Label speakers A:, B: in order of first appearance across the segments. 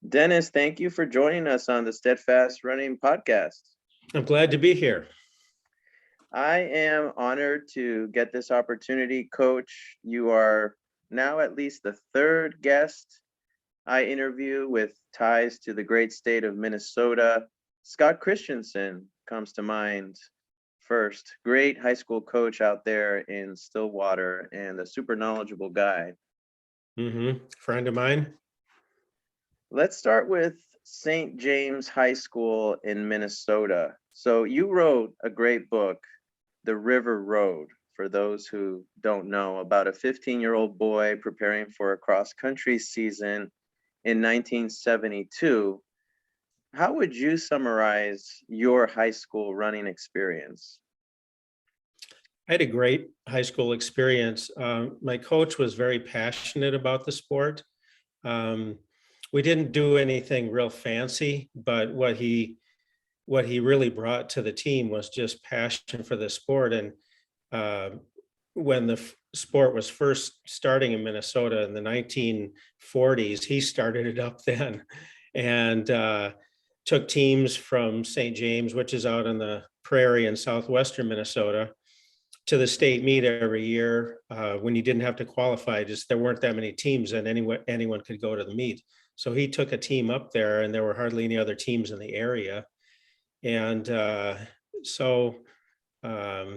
A: Dennis, thank you for joining us on the Steadfast Running podcast.
B: I'm glad to be here.
A: I am honored to get this opportunity, Coach. You are now at least the third guest I interview with ties to the great state of Minnesota. Scott Christensen comes to mind first. Great high school coach out there in Stillwater and a super knowledgeable guy.
B: Friend of mine.
A: Let's start with St. James High School in Minnesota. So you wrote a great book, The River Road, for those who don't know, about a 15-year-old boy preparing for a cross-country season in 1972. How would you summarize your high school running experience?
B: I had a great high school experience. My coach was very passionate about the sport. We didn't do anything real fancy, but what he really brought to the team was just passion for the sport. And when the sport was first starting in Minnesota in the 1940s, he started it up then, and took teams from St. James, which is out on the prairie in southwestern Minnesota, to the state meet every year when you didn't have to qualify. Just there weren't that many teams, and anyone could go to the meet. So he took a team up there, and there were hardly any other teams in the area. And so I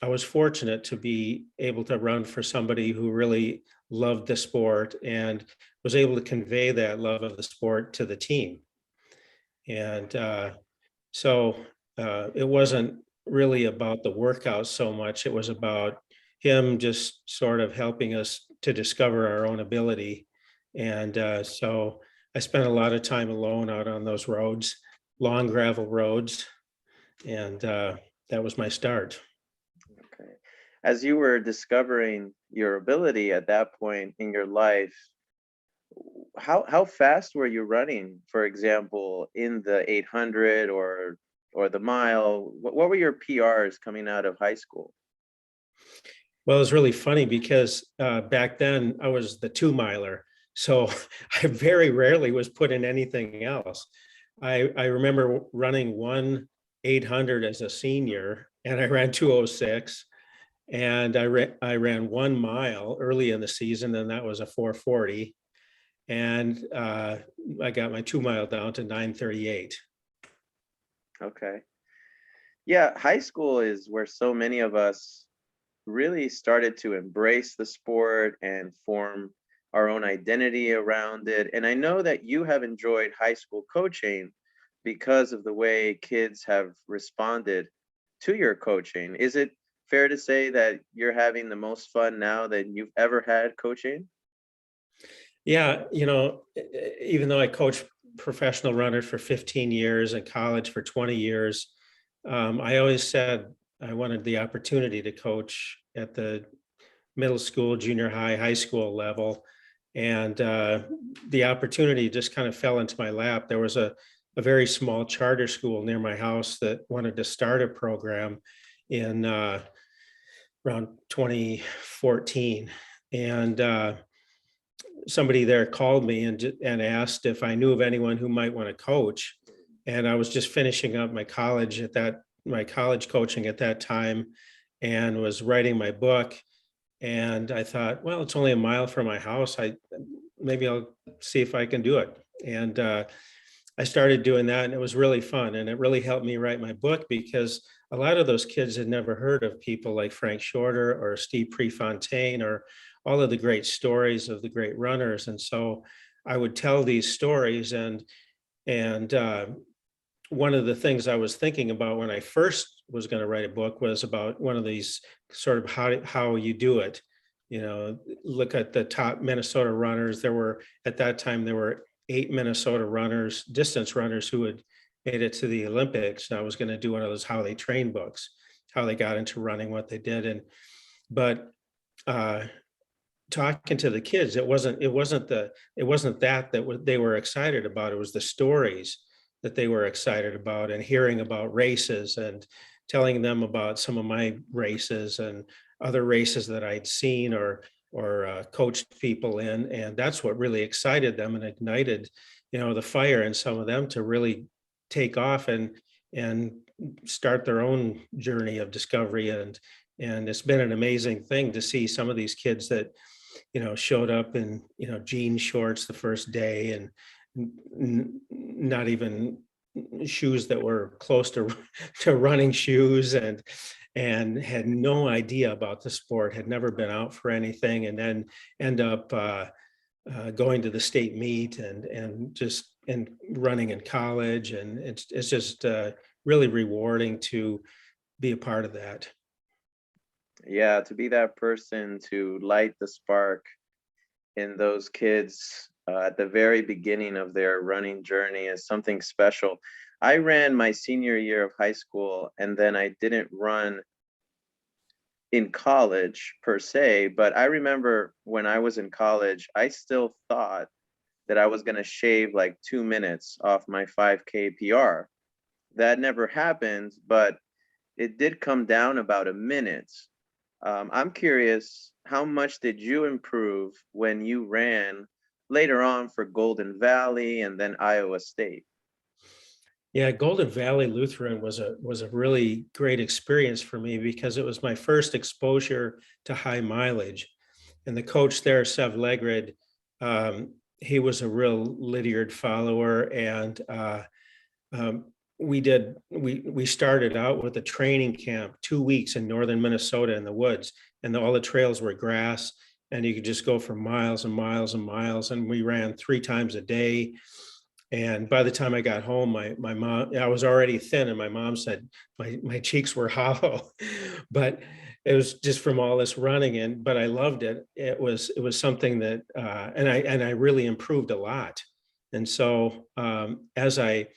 B: was fortunate to be able to run for somebody who really loved the sport and was able to convey that love of the sport to the team. And so it wasn't really about the workout so much. It was about him just sort of helping us to discover our own ability. And so I spent a lot of time alone out on those roads, long gravel roads. And that was my start.
A: Okay. As you were discovering your ability at that point in your life, how fast were you running, for example, in the 800 or the mile? What were your PRs coming out of high school?
B: Well, it was really funny because back then I was the 2-miler. So I very rarely was put in anything else. I remember running one 800 as a senior, and I ran 2:06. And I ran 1 mile early in the season, and that was a 4:40. And I got my 2-mile down to 9:38.
A: Okay. Yeah, high school is where so many of us really started to embrace the sport and form our own identity around it. And I know that you have enjoyed high school coaching because of the way kids have responded to your coaching. Is it fair to say that you're having the most fun now than you've ever had coaching?
B: Yeah, even though I coached professional runners for 15 years and college for 20 years, I always said I wanted the opportunity to coach at the middle school, junior high, high school level. And the opportunity just kind of fell into my lap. There was a very small charter school near my house that wanted to start a program in around 2014. And somebody there called me and asked if I knew of anyone who might want to coach. And I was just finishing up my college coaching at that time, and was writing my book. And I thought, well, it's only a mile from my house. Maybe I'll see if I can do it. And I started doing that, and it was really fun. And it really helped me write my book because a lot of those kids had never heard of people like Frank Shorter or Steve Prefontaine or all of the great stories of the great runners. And so I would tell these stories. And one of the things I was thinking about when I first was going to write a book was about one of these sort of how you do it. Look at the top Minnesota runners. At that time, there were 8 Minnesota runners, distance runners, who had made it to the Olympics. And I was going to do one of those how they train books, how they got into running, what they did. But talking to the kids, it wasn't that they were excited about. It was the stories that they were excited about, and hearing about races and telling them about some of my races and other races that I'd seen or coached people in. And that's what really excited them and ignited the fire in some of them to really take off and start their own journey of discovery. And it's been an amazing thing to see some of these kids that showed up in jean shorts the first day, and not even shoes that were close to to running shoes, and had no idea about the sport, had never been out for anything, and then end up going to the state meet and running in college. And it's just really rewarding to be a part of that.
A: Yeah, to be that person to light the spark in those kids at the very beginning of their running journey is something special. I ran my senior year of high school, and then I didn't run in college per se, but I remember when I was in college, I still thought that I was going to shave like 2 minutes off my 5K PR. That never happened, but it did come down about a minute. I'm curious, how much did you improve when you ran later on for Golden Valley and then Iowa State?
B: Yeah, Golden Valley Lutheran was a really great experience for me because it was my first exposure to high mileage. And the coach there, Sev Legrid, he was a real Lydiard follower. And um, we started out with a training camp, 2 weeks in northern Minnesota in the woods, and all the trails were grass, and you could just go for miles and miles and miles. And we ran 3 times a day. And by the time I got home, my mom, I was already thin, and my mom said my cheeks were hollow, but it was just from all this running. And but I loved it. It was something that and I really improved a lot. And so as I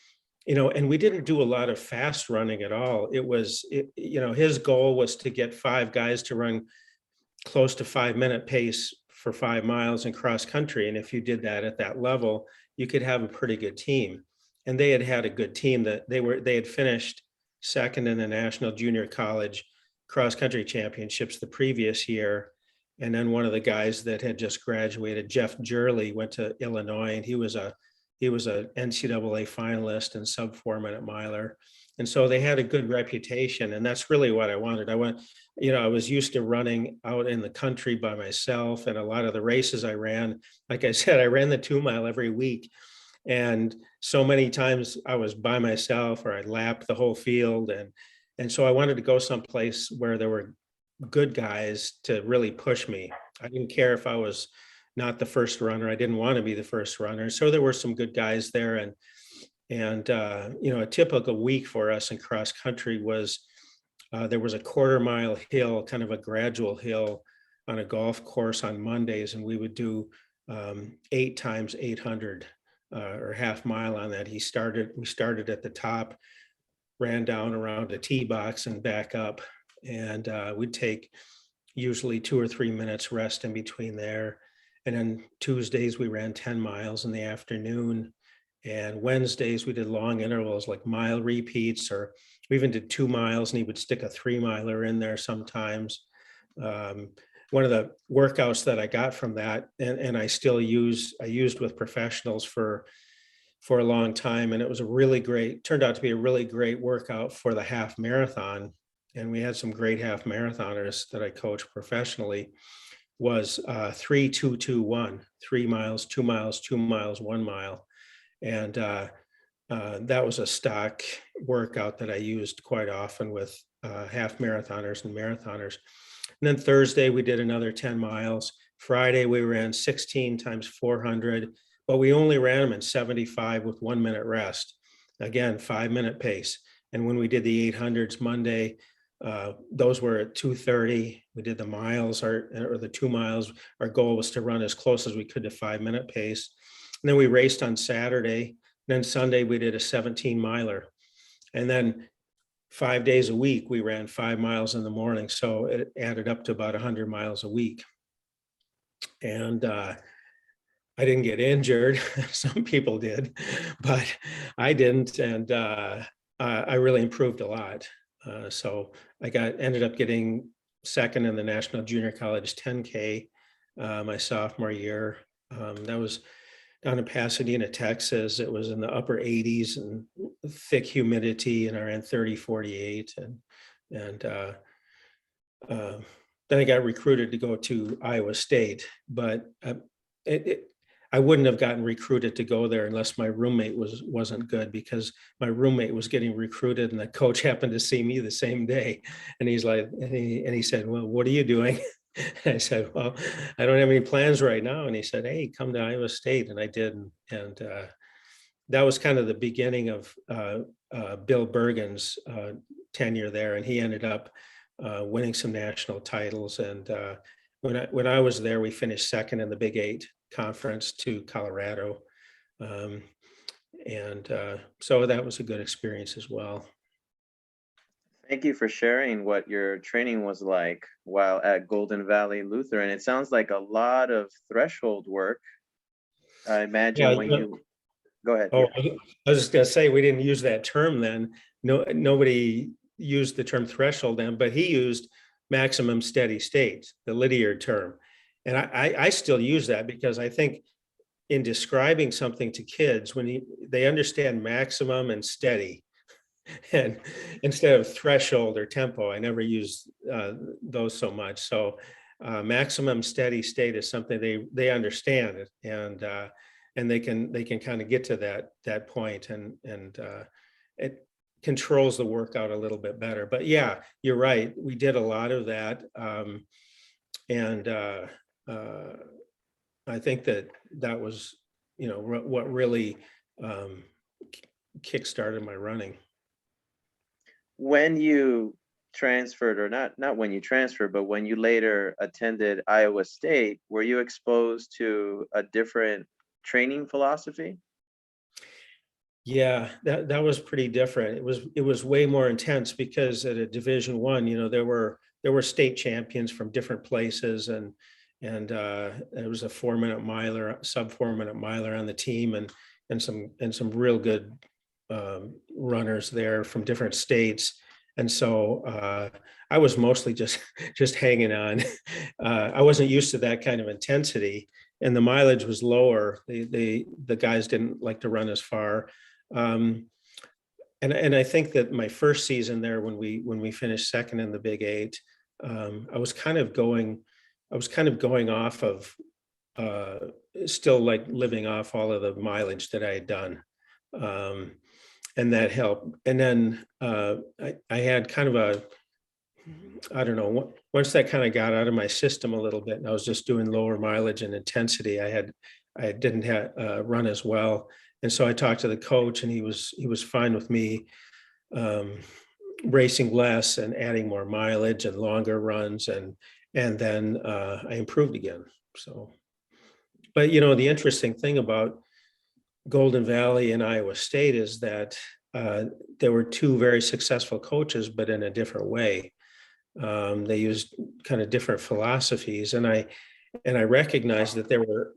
B: and we didn't do a lot of fast running at all. His goal was to get 5 guys to run close to 5 minute pace for 5 miles in cross country. And if you did that at that level, you could have a pretty good team. And they had a good team that they had finished second in the national junior college cross country championships the previous year. And then one of the guys that had just graduated, Jeff Jurley, went to Illinois, and he was a NCAA finalist and sub 4 minute miler. And so they had a good reputation. And that's really what I wanted. I was used to running out in the country by myself, and a lot of the races I ran, like I said, I ran the 2 mile every week. And so many times I was by myself, or I lapped the whole field. And so I wanted to go someplace where there were good guys to really push me. I didn't care if I was not the first runner. I didn't want to be the first runner. So there were some good guys there. And a typical week for us in cross country was there was a 1/4 mile hill, kind of a gradual hill on a golf course on Mondays, and we would do 8 times 800 or half mile on that. We started at the top, ran down around a tee box and back up, and we'd take usually 2 or 3 minutes rest in between there. And then Tuesdays we ran 10 miles in the afternoon. And Wednesdays we did long intervals like mile repeats, or we even did 2 miles, and he would stick a 3 miler in there sometimes. Um, One of the workouts that I got from that, and I used with professionals for a long time, and it was turned out to be a really great workout for the half marathon. And we had some great half marathoners that I coached professionally. Was 3-2-2-1, 3 miles, 2 miles, 2 miles, 1 mile. And that was a stock workout that I used quite often with half marathoners and marathoners. And then Thursday, we did another 10 miles. Friday, we ran 16 times 400, but we only ran them in 75 with 1 minute rest. Again, 5 minute pace. And when we did the 800s Monday, those were at 2:30. We did the miles, or the 2 miles. Our goal was to run as close as we could to 5 minute pace. And then we raced on Saturday. Then Sunday, we did a 17 miler. And then 5 days a week, we ran 5 miles in the morning. So it added up to about 100 miles a week. And I didn't get injured. Some people did, but I didn't. And I really improved a lot. So I ended up getting second in the National Junior College 10K my sophomore year. That was down in Pasadena, Texas. It was in the upper 80s and thick humidity, and around 30, 48. And uh, then I got recruited to go to Iowa State, but it, it, I wouldn't have gotten recruited to go there unless my roommate wasn't good, because my roommate was getting recruited and the coach happened to see me the same day. And he's like, and he said, "Well, what are you doing?" I said, "Well, I don't have any plans right now." And he said, "Hey, come to Iowa State." And I did. And that was kind of the beginning of Bill Bergen's tenure there. And he ended up winning some national titles. And when I was there, we finished second in the Big Eight conference to Colorado. Um, and so that was a good experience as well.
A: Thank you for sharing what your training was like while at Golden Valley Lutheran. It sounds like a lot of threshold work. I
B: Yeah,
A: imagine when you go ahead.
B: oh,
A: Yeah.
B: I was just gonna say, we didn't use that term then. No, nobody used the term threshold then, but he used maximum steady state, the Lydiard term. And I still use that because I think in describing something to kids, when they understand maximum and steady, and instead of threshold or tempo, I never use those so much. So maximum steady state is something they understand it, and they can kind of get to that point, and it controls the workout a little bit better. But yeah, you're right. We did a lot of that, and uh, I think that was what really um, kick-started my running.
A: When you transferred, or not when you transferred, but when you later attended Iowa State, were you exposed to a different training philosophy?
B: Yeah, that was pretty different. It was way more intense because at a Division One, there were state champions from different places, and there was a 4 minute miler, sub 4 minute miler on the team, and some real good runners there from different states. And so I was mostly just just hanging on. I wasn't used to that kind of intensity, and the mileage was lower. The guys didn't like to run as far. Um, and I think that my first season there, when we finished second in the Big Eight, I was kind of going off of uh, still like living off all of the mileage that I had done. Um, and that helped. And then I had kind of I don't know, once that kind of got out of my system a little bit, and I was just doing lower mileage and intensity, I didn't run as well. And so I talked to the coach, and he was fine with me um, racing less and adding more mileage and longer runs, and then I improved again. So, but the interesting thing about Golden Valley and Iowa State is that uh, there were two very successful coaches, but in a different way. They used kind of different philosophies, and I recognized that there were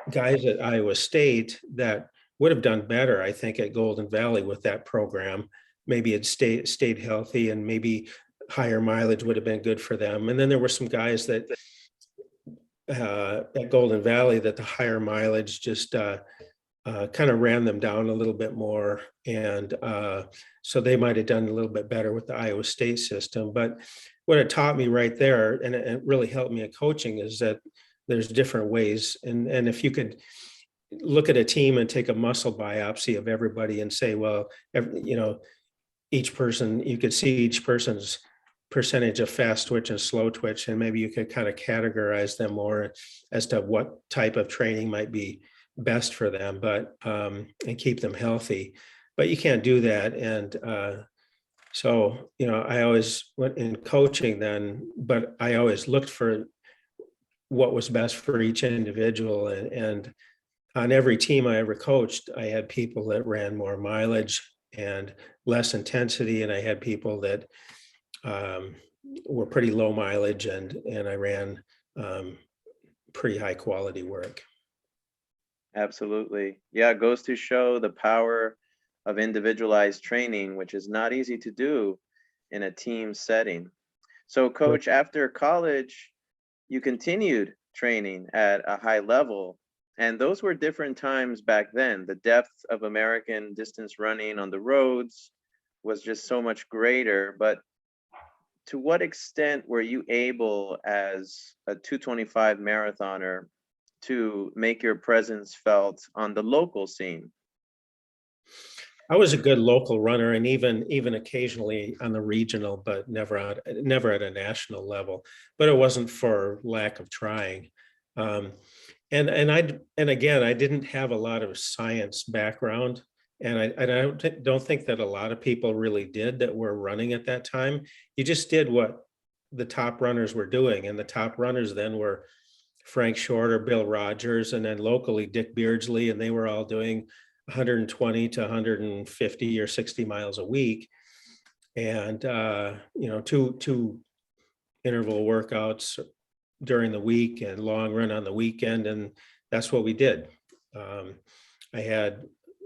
B: guys at Iowa State that would have done better, I think, at Golden Valley with that program. Maybe it stayed healthy, and maybe higher mileage would have been good for them. And then there were some guys that at Golden Valley that the higher mileage just kind of ran them down a little bit more. And so they might have done a little bit better with the Iowa State system. But what it taught me right there, and it really helped me at coaching, is that there's different ways. And if you could look at a team and take a muscle biopsy of everybody and say, well, each person, you could see each person's percentage of fast twitch and slow twitch, and maybe you could kind of categorize them more as to what type of training might be best for them, but and keep them healthy. But you can't do that. And so I always went in coaching then, but I always looked for what was best for each individual. And on every team I ever coached, I had people that ran more mileage and less intensity, and I had people that um, were pretty low mileage, and I ran pretty high quality work.
A: Absolutely. Yeah, it goes to show the power of individualized training, which is not easy to do in a team setting. So,
B: Well,
A: coach, after college, you continued training at a high level. And those were different times back then. The depth of American distance running on the roads was just so much greater. But to what extent were you able, as a 225 marathoner, to make your presence felt on the local scene?
B: I was a good local runner, and even occasionally on the regional, but never at a national level. But it wasn't for lack of trying. Um, and again, I didn't have a lot of science background, and I don't think that a lot of people really did that were running at that time. You just did what the top runners were doing, and the top runners then were Frank Shorter, Bill Rogers, and then locally Dick Beardsley, and they were all doing 120 to 150 or 60 miles a week, and two interval workouts during the week and long run on the weekend, and that's what we did. Um, I had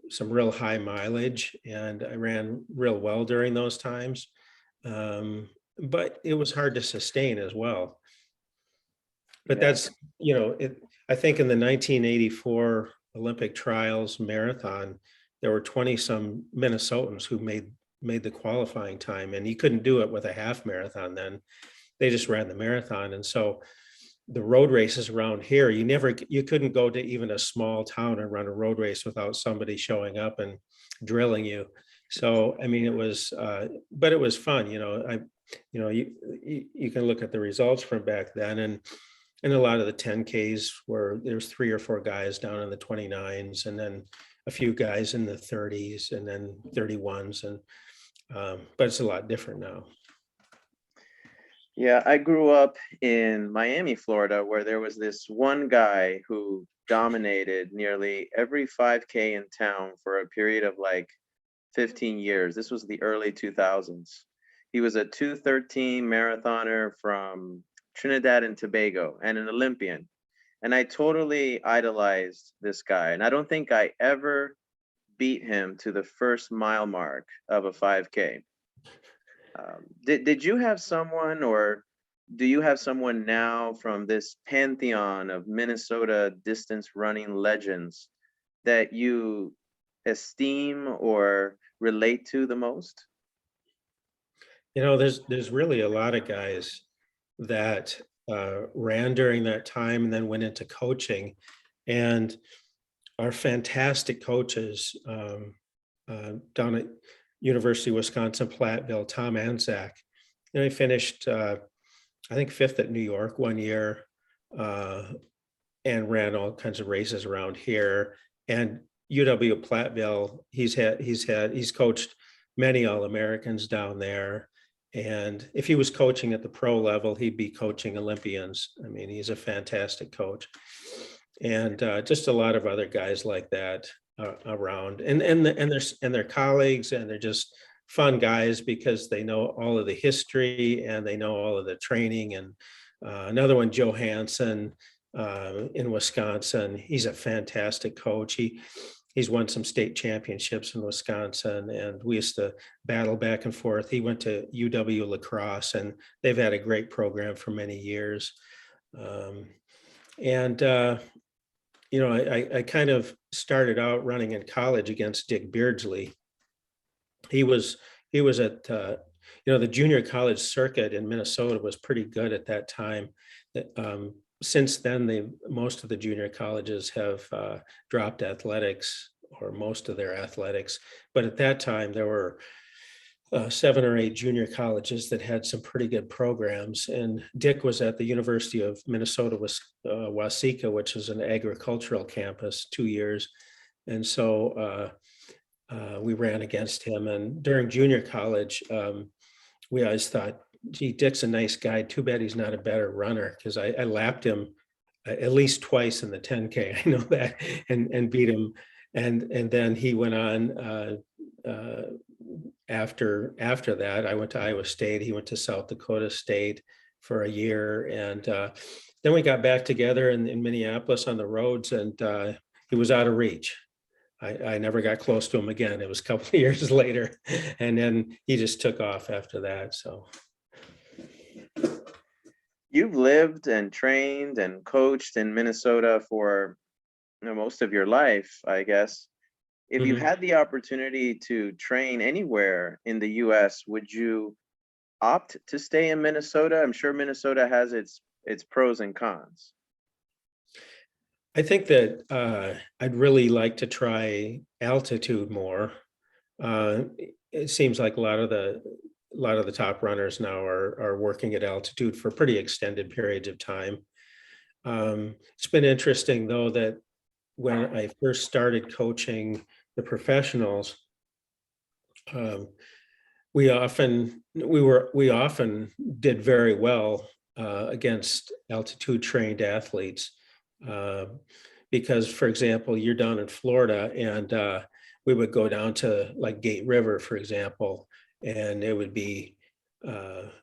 B: some real high mileage, and I ran real well during those times, but it was hard to sustain as well. But
A: Yeah.
B: that's, you know, I think in the 1984 Olympic trials marathon, there were 20 some Minnesotans who made the qualifying time, and you couldn't do it with a half marathon then. They just ran the marathon. And so the road races around here, you couldn't go to even a small town and run a road race without somebody showing up and drilling you. So, I mean, but it was fun, you can look at the results from back then, and a lot of the 10Ks were, there's 3 or 4 guys down in the 29s, and then a few guys in the 30s, and then 31s. But it's a lot different now.
A: Yeah, I grew up in Miami, Florida, where there was this one guy who dominated nearly every 5K in town for a period of like 15 years. This was the early 2000s. He was a 213 marathoner from Trinidad and Tobago and an Olympian. And I totally idolized this guy. And I don't think I ever beat him to the first mile mark of a 5K. Did you have someone, or do you have someone now from this pantheon of Minnesota distance running legends that you esteem or relate to the most?
B: There's really a lot of guys that ran during that time and then went into coaching, and are fantastic coaches, down at University of Wisconsin Platteville. Tom Anzac, he finished I think 5th at New York one year, uh, and ran all kinds of races around here. And UW Platteville, he's coached many All-Americans down there. And if he was coaching at the pro level, he'd be coaching Olympians. I mean, he's a fantastic coach. And just a lot of other guys like that around, and their colleagues, and they're just fun guys because they know all of the history and they know all of the training. And another one, Joe Hansen, in Wisconsin, he's a fantastic coach. He's won some state championships in Wisconsin, and we used to battle back and forth. He went to UW La Crosse, and they've had a great program for many years. And I kind of started out running in college against Dick Beardsley. He was at the junior college circuit in Minnesota was pretty good at that time. Since then, most of the junior colleges have dropped athletics, or most of their athletics. But at that time, there were 7 or 8 junior colleges that had some pretty good programs. And Dick was at the University of Minnesota, Waseca, which is an agricultural campus, 2 years. And so we ran against him. And during junior college, we always thought, gee, Dick's a nice guy. Too bad he's not a better runner, because I lapped him at least twice in the 10K. I know that, and beat him. And then he went on. After that, I went to Iowa State. He went to South Dakota State for a year, and then we got back together in Minneapolis on the roads, and he was out of reach. I never got close to him again. It was a couple of years later, and then he just took off after that. So
A: You've lived and trained and coached in Minnesota for most of your life, I guess. If you
B: Mhm.
A: had the opportunity to train anywhere in the US, would you opt to stay in Minnesota? I'm sure Minnesota has its pros and cons.
B: I think that I'd really like to try altitude more. It seems like a lot of the top runners now are working at altitude for pretty extended periods of time. It's been interesting though that when I first started coaching the professionals, um, we often did very well against altitude trained athletes. Uh, because, for example, you're down in Florida, and we would go down to like Gate River, for example, and it would be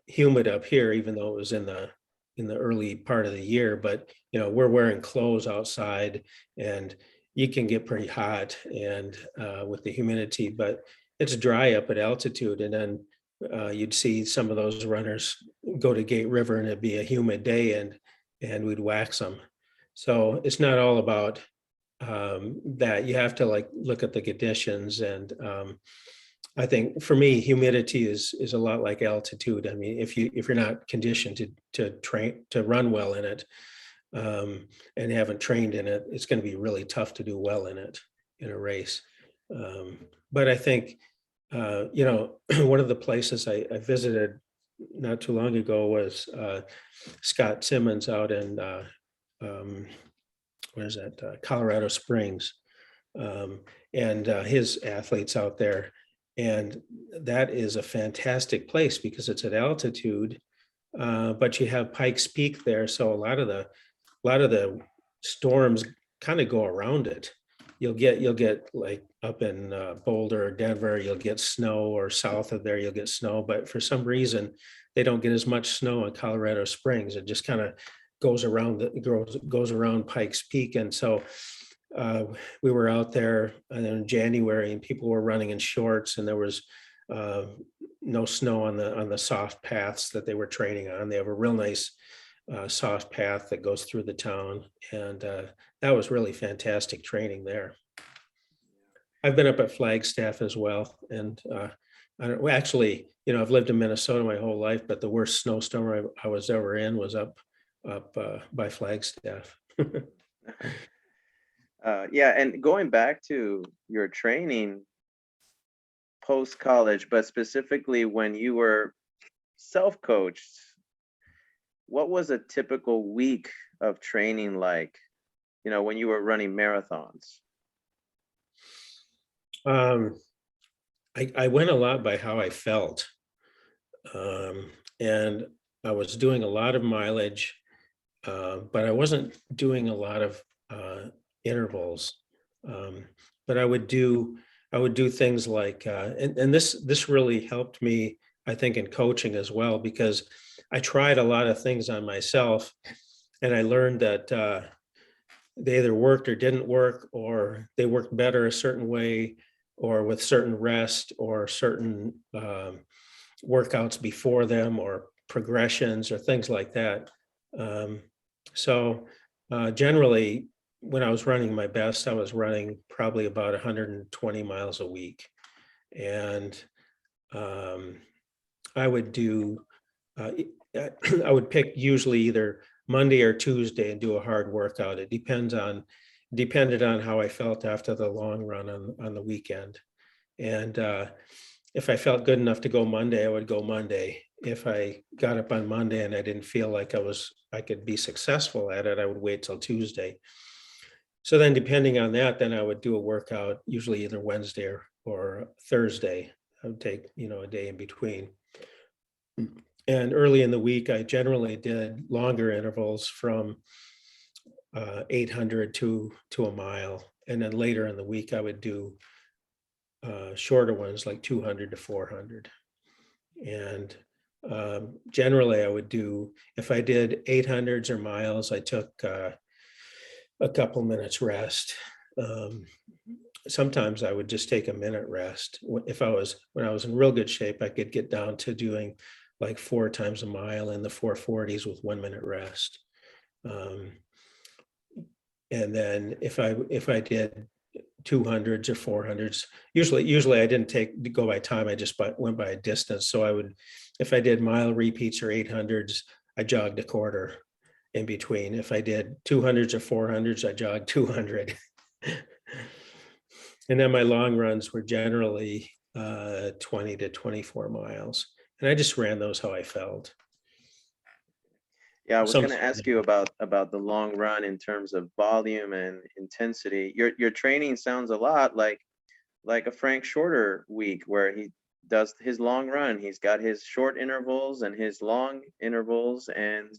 B: humid up here, even though it was in the early part of the year. But we're wearing clothes outside, and you can get pretty hot and with the humidity, but it's dry up at altitude. And then you'd see some of those runners go to Gate River, and it'd be a humid day, and we'd wax them. So it's not all about that. You have to like look at the conditions, and I think for me, humidity is a lot like altitude. I mean, if you're not conditioned to train to run well in it, and haven't trained in it, it's going to be really tough to do well in it in a race. But I think one of the places I visited not too long ago was Scott Simmons out in um, where's that? Colorado Springs, um, and his athletes out there. And that is a fantastic place because it's at altitude, but you have Pikes Peak there, so a lot of the storms kind of go around it. You'll get like up in Boulder or Denver, you'll get snow, or south of there you'll get snow, but for some reason they don't get as much snow in Colorado Springs. It just kind of goes around Pikes Peak, and so uh, we were out there in January, and people were running in shorts, and there was uh, no snow on the soft paths that they were training on. They have a real nice soft path that goes through the town, and that was really fantastic training there. I've been up at Flagstaff as well, and I don't well, actually, I've lived in Minnesota my whole life, but the worst snowstorm I was ever in was up by Flagstaff.
A: Yeah, and going back to your training post college, but specifically when you were self-coached, what was a typical week of training like, when you were running marathons?
B: Um, I went a lot by how I felt, and I was doing a lot of mileage, but I wasn't doing a lot of intervals. Um, but I would do things like, and this really helped me, I think, in coaching as well, because I tried a lot of things on myself, and I learned that they either worked or didn't work, or they worked better a certain way, or with certain rest, or certain workouts before them, or progressions, or things like that. Um, so generally, when I was running my best, I was running probably about 120 miles a week, and um, I would do. Uh, I would pick usually either Monday or Tuesday and do a hard workout. It depended on how I felt after the long run on the weekend. And if I felt good enough to go Monday, I would go Monday. If I got up on Monday and I didn't feel like I could be successful at it, I would wait till Tuesday. So then depending on that, then I would do a workout, usually either Wednesday or Thursday. I would take, a day in between. And early in the week, I generally did longer intervals from 800 to a mile. And then later in the week, I would do shorter ones like 200 to 400. And generally, I would do, if I did 800s or miles, I took a couple minutes rest. Um, Sometimes I would just take a minute rest. When I was in real good shape, I could get down to doing like 4 times a mile in the 440s with 1 minute rest. Um, And then if I did 200s or 400s, usually I didn't go by time, I just went by a distance. So if I did mile repeats or 800s, I jogged a quarter in between. If I did 200s or 400s, I jogged 200. And then my long runs were generally 20 to 24 miles. And I just ran those how I felt.
A: Yeah, I was
B: Some,
A: going to ask you about the long run in terms of volume and intensity. Your training sounds a lot like a Frank Shorter week where he does his long run. He's got his short intervals and his long intervals, and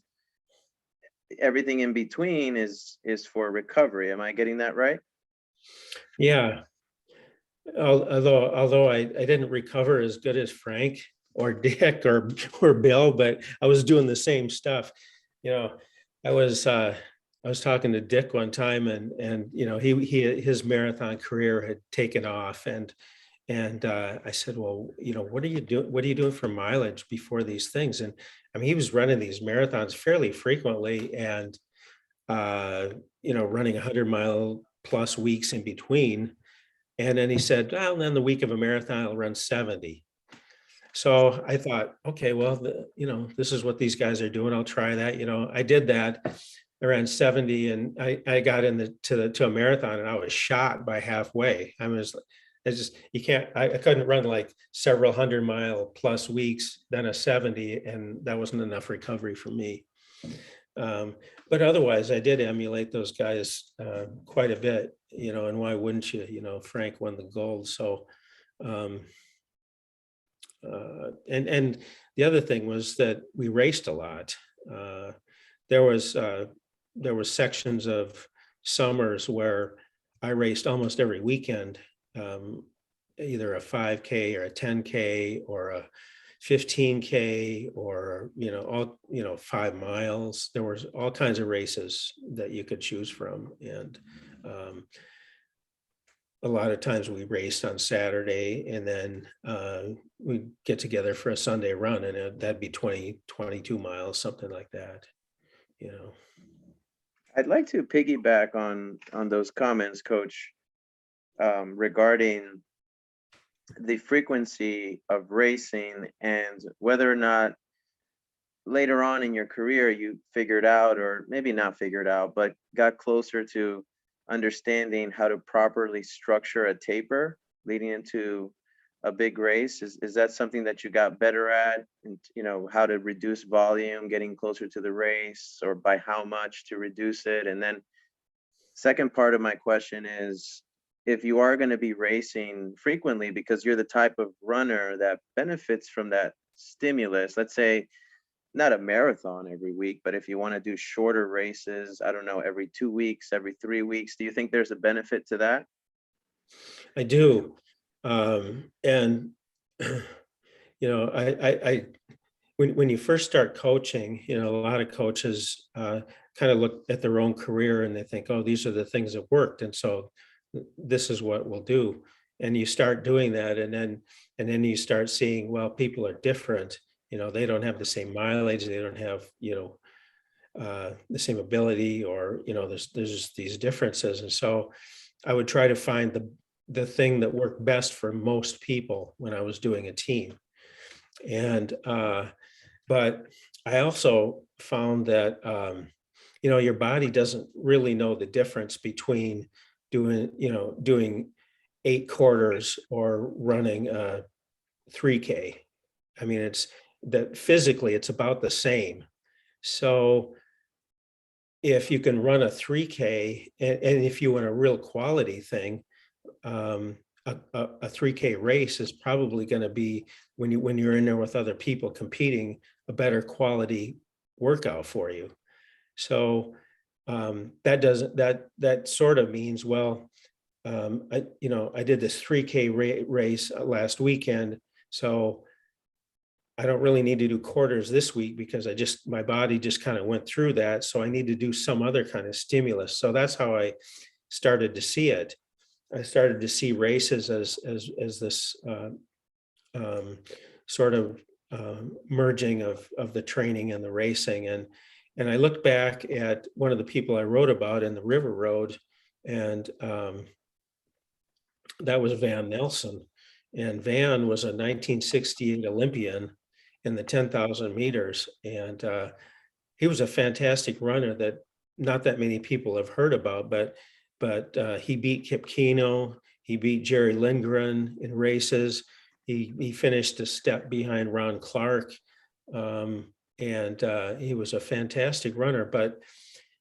A: everything in between is for recovery. Am I getting that right?
B: yeah. Although I didn't recover as good as Frank or Dick or Bill, but I was doing the same stuff. You know, I was I was talking to Dick one time, and his marathon career had taken off, and I said, well, what are you doing? What are you doing for mileage before these things? And I mean, he was running these marathons fairly frequently, and running 100-mile plus weeks in between. And then he said, well, then the week of a marathon, I'll run 70. So I thought, okay, well, this is what these guys are doing. I'll try that. I did that. I ran 70, and I got to a marathon, and I was shot by halfway. I couldn't run like several 100-mile plus weeks, then a 70, and that wasn't enough recovery for me. But otherwise, I did emulate those guys quite a bit, and why wouldn't you? Frank won the gold. So, and the other thing was that we raced a lot. Uh, there was sections of summers where I raced almost every weekend, either a 5K or a 10K or a 15K or 5 miles. There was all kinds of races that you could choose from, and a lot of times we raced on Saturday, and then we'd get together for a Sunday run, and that'd be 22 miles, something like that.
A: I'd like to piggyback on those comments, Coach, regarding the frequency of racing and whether or not later on in your career you figured out, or maybe not figured out, but got closer to understanding how to properly structure a taper leading into a big race. Is that something that you got better at? And how to reduce volume getting closer to the race, or by how much to reduce it? And then second part of my question is, if you are going to be racing frequently because you're the type of runner that benefits from that stimulus, let's say not a marathon every week, but if you want to do shorter races, I don't know, every 2 weeks, every 3 weeks, do you think there's a benefit to that?
B: I do. And I when you first start coaching, a lot of coaches kind of look at their own career and they think, oh, these are the things that worked, and so this is what we'll do. And you start doing that, and then you start seeing, well, people are different. They don't have the same mileage, they don't have the same ability, or there's these differences. And so I would try to find the thing that worked best for most people when I was doing a team. And but I also found that your body doesn't really know the difference between doing 8 quarters or running 3K. I mean, it's that physically it's about the same. So if you can run a 3K, and if you want a real quality thing, a 3K race is probably going to be, when you're in there with other people competing, a better quality workout for you. So that sort of means, well, I did this 3K race last weekend, so I don't really need to do quarters this week because my body just kind of went through that. So I need to do some other kind of stimulus. So that's how I started to see it. I started to see races as this sort of merging of the training and the racing. And I looked back at one of the people I wrote about in the River Road, and that was Van Nelson. And Van was a 1968 Olympian in the 10,000 meters. And he was a fantastic runner that not that many people have heard about, but he beat Kip Keino, he beat Jerry Lindgren in races. He finished a step behind Ron Clark, and he was a fantastic runner. But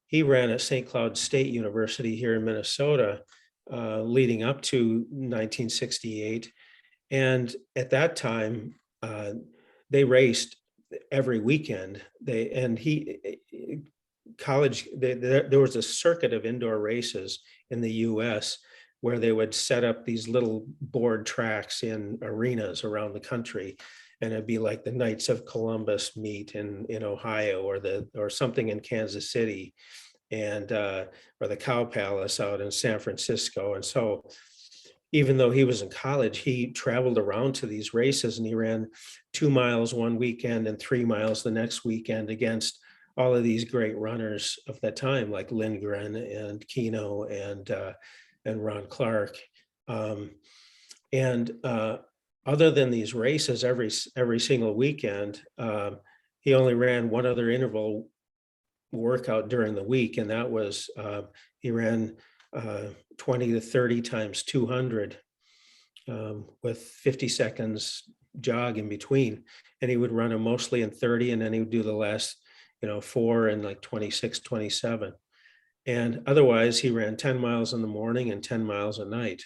B: he ran at St. Cloud State University here in Minnesota, leading up to 1968. And at that time, they raced every weekend. There was a circuit of indoor races in the US where they would set up these little board tracks in arenas around the country. And it'd be like the Knights of Columbus meet in Ohio, or something in Kansas City, and or the Cow Palace out in San Francisco. And so even though he was in college, he traveled around to these races, and he ran 2 miles one weekend and 3 miles the next weekend against all of these great runners of that time, like Lindgren and Kino and Ron Clark. And other than these races, every single weekend, he only ran one other interval workout during the week, and that was he ran 20 to 30 times 200 with 50 seconds jog in between. And he would run them mostly in 30, and then he would do the last 4 in like 26, 27. And otherwise he ran 10 miles in the morning and 10 miles a night.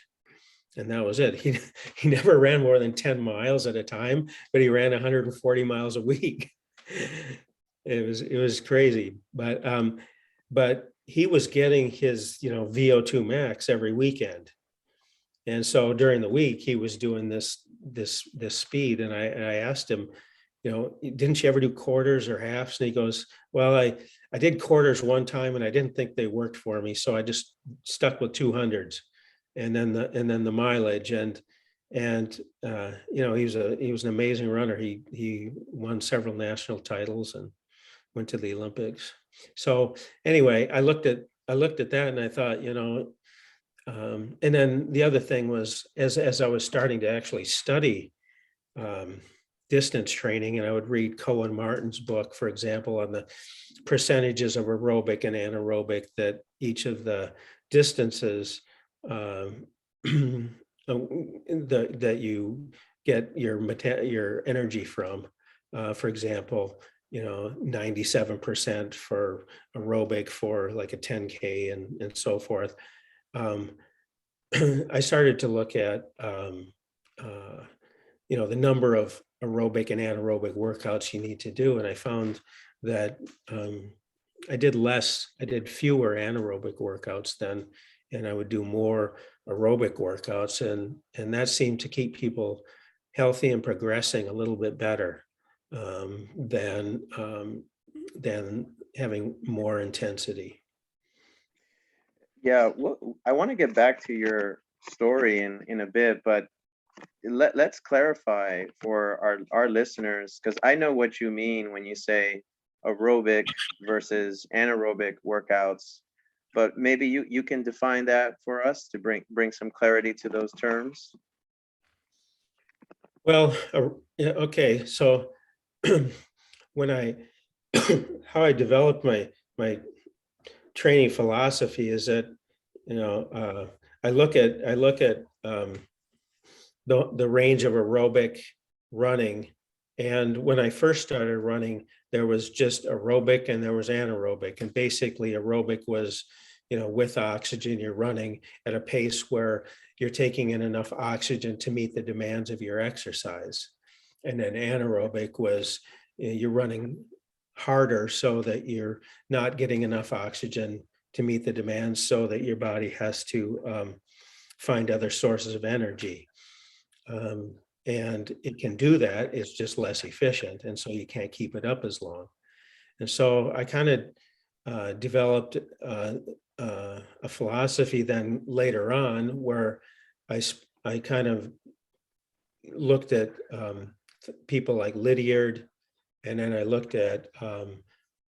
B: And that was it. He never ran more than 10 miles at a time, but he ran 140 miles a week. It was crazy, but he was getting his VO2 max every weekend. And so during the week he was doing this speed, and I asked him, didn't you ever do quarters or halves? And he goes, well, I did quarters one time and I didn't think they worked for me, so I just stuck with 200s, and then the mileage. And he was an amazing runner. He won several national titles and went to the Olympics. So anyway, I looked at that and I thought, and then the other thing was, as I was starting to actually study distance training, and I would read Cohen Martin's book, for example, on the percentages of aerobic and anaerobic that each of the distances that you get your energy from. For example, 97% for aerobic for like a 10K and so forth. I started to look at the number of aerobic and anaerobic workouts you need to do, and I found that I did fewer anaerobic workouts then, and I would do more aerobic workouts, and that seemed to keep people healthy and progressing a little bit better than having more intensity.
A: Yeah, well, I want to get back to your story in a bit, but let's clarify for our listeners, because I know what you mean when you say aerobic versus anaerobic workouts, but maybe you can define that for us to bring some clarity to those terms.
B: Well, okay, so when how I developed my training philosophy is that I look at the range of aerobic running, and when I first started running, there was just aerobic and there was anaerobic, and basically aerobic was with oxygen, you're running at a pace where you're taking in enough oxygen to meet the demands of your exercise, and then anaerobic was you're running harder so that you're not getting enough oxygen to meet the demands, so that your body has to find other sources of energy. And it can do that, it's just less efficient, and so you can't keep it up as long. And so I kind of developed a philosophy then later on where I kind of looked at people like Lydiard, and then I looked at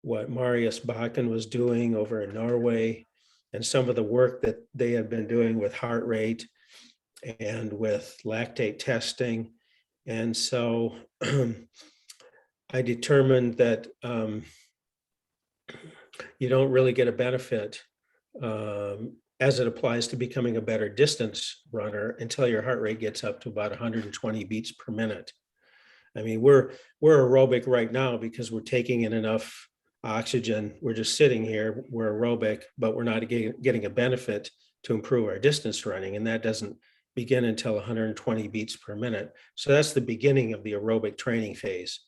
B: what Marius Bakken was doing over in Norway, and some of the work that they had been doing with heart rate and with lactate testing. And so I determined that you don't really get a benefit as it applies to becoming a better distance runner until your heart rate gets up to about 120 beats per minute. I mean, we're aerobic right now because we're taking in enough oxygen. We're just sitting here, we're aerobic, but we're not getting a benefit to improve our distance running. And that doesn't begin until 120 beats per minute. So that's the beginning of the aerobic training phase.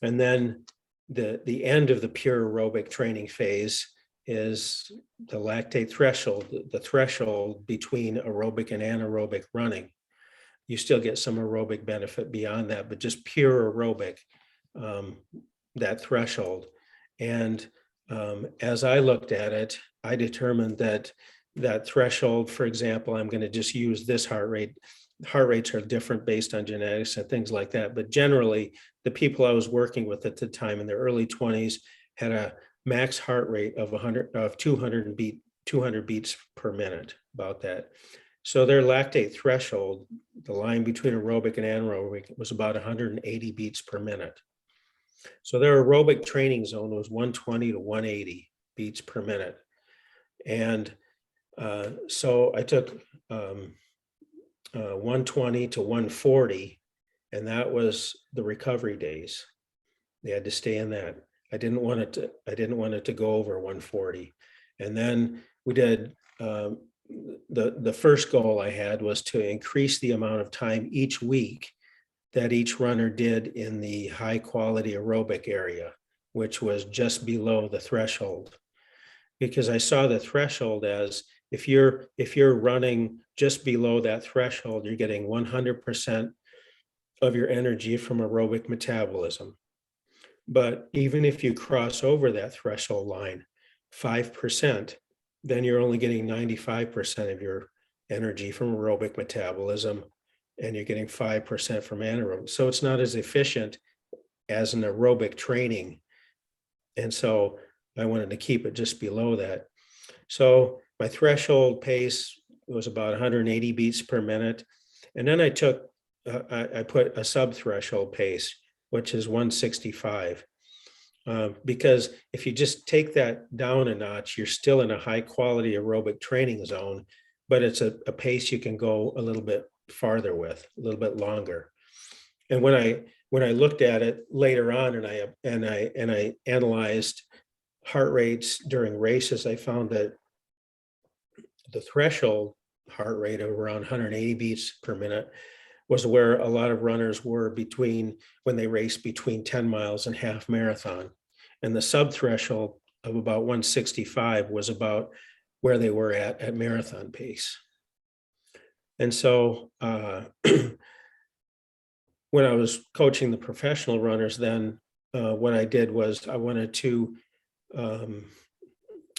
B: And then the end of the pure aerobic training phase is the lactate threshold, the threshold between aerobic and anaerobic running. You still get some aerobic benefit beyond that, but just pure aerobic, that threshold. And as I looked at it, I determined that that threshold, for example, I'm going to just use this heart rate. Heart rates are different based on genetics and things like that. But generally, the people I was working with at the time in their early 20s had a max heart rate of 200 beats per minute, about that. So their lactate threshold, the line between aerobic and anaerobic, was about 180 beats per minute. So their aerobic training zone was 120 to 180 beats per minute. And so I took 120 to 140, and that was the recovery days. They had to stay in that. I didn't want it to go over 140. And then we did the first goal I had was to increase the amount of time each week that each runner did in the high quality aerobic area, which was just below the threshold. Because I saw the threshold as if you're running just below that threshold, you're getting 100% of your energy from aerobic metabolism. But even if you cross over that threshold line, 5%, then you're only getting 95% of your energy from aerobic metabolism, and you're getting 5% from anaerobic. So it's not as efficient as an aerobic training. And so I wanted to keep it just below that. So my threshold pace was about 180 beats per minute. And then I put a sub-threshold pace, which is 165. Because if you just take that down a notch, you're still in a high quality aerobic training zone, but it's a pace you can go a little bit farther with, a little bit longer. And when I looked at it later on and I analyzed heart rates during races, I found that the threshold heart rate of around 180 beats per minute was where a lot of runners were when they raced between 10 miles and half marathon. And the sub-threshold of about 165 was about where they were at marathon pace. And so when I was coaching the professional runners, then what I did was I wanted to, and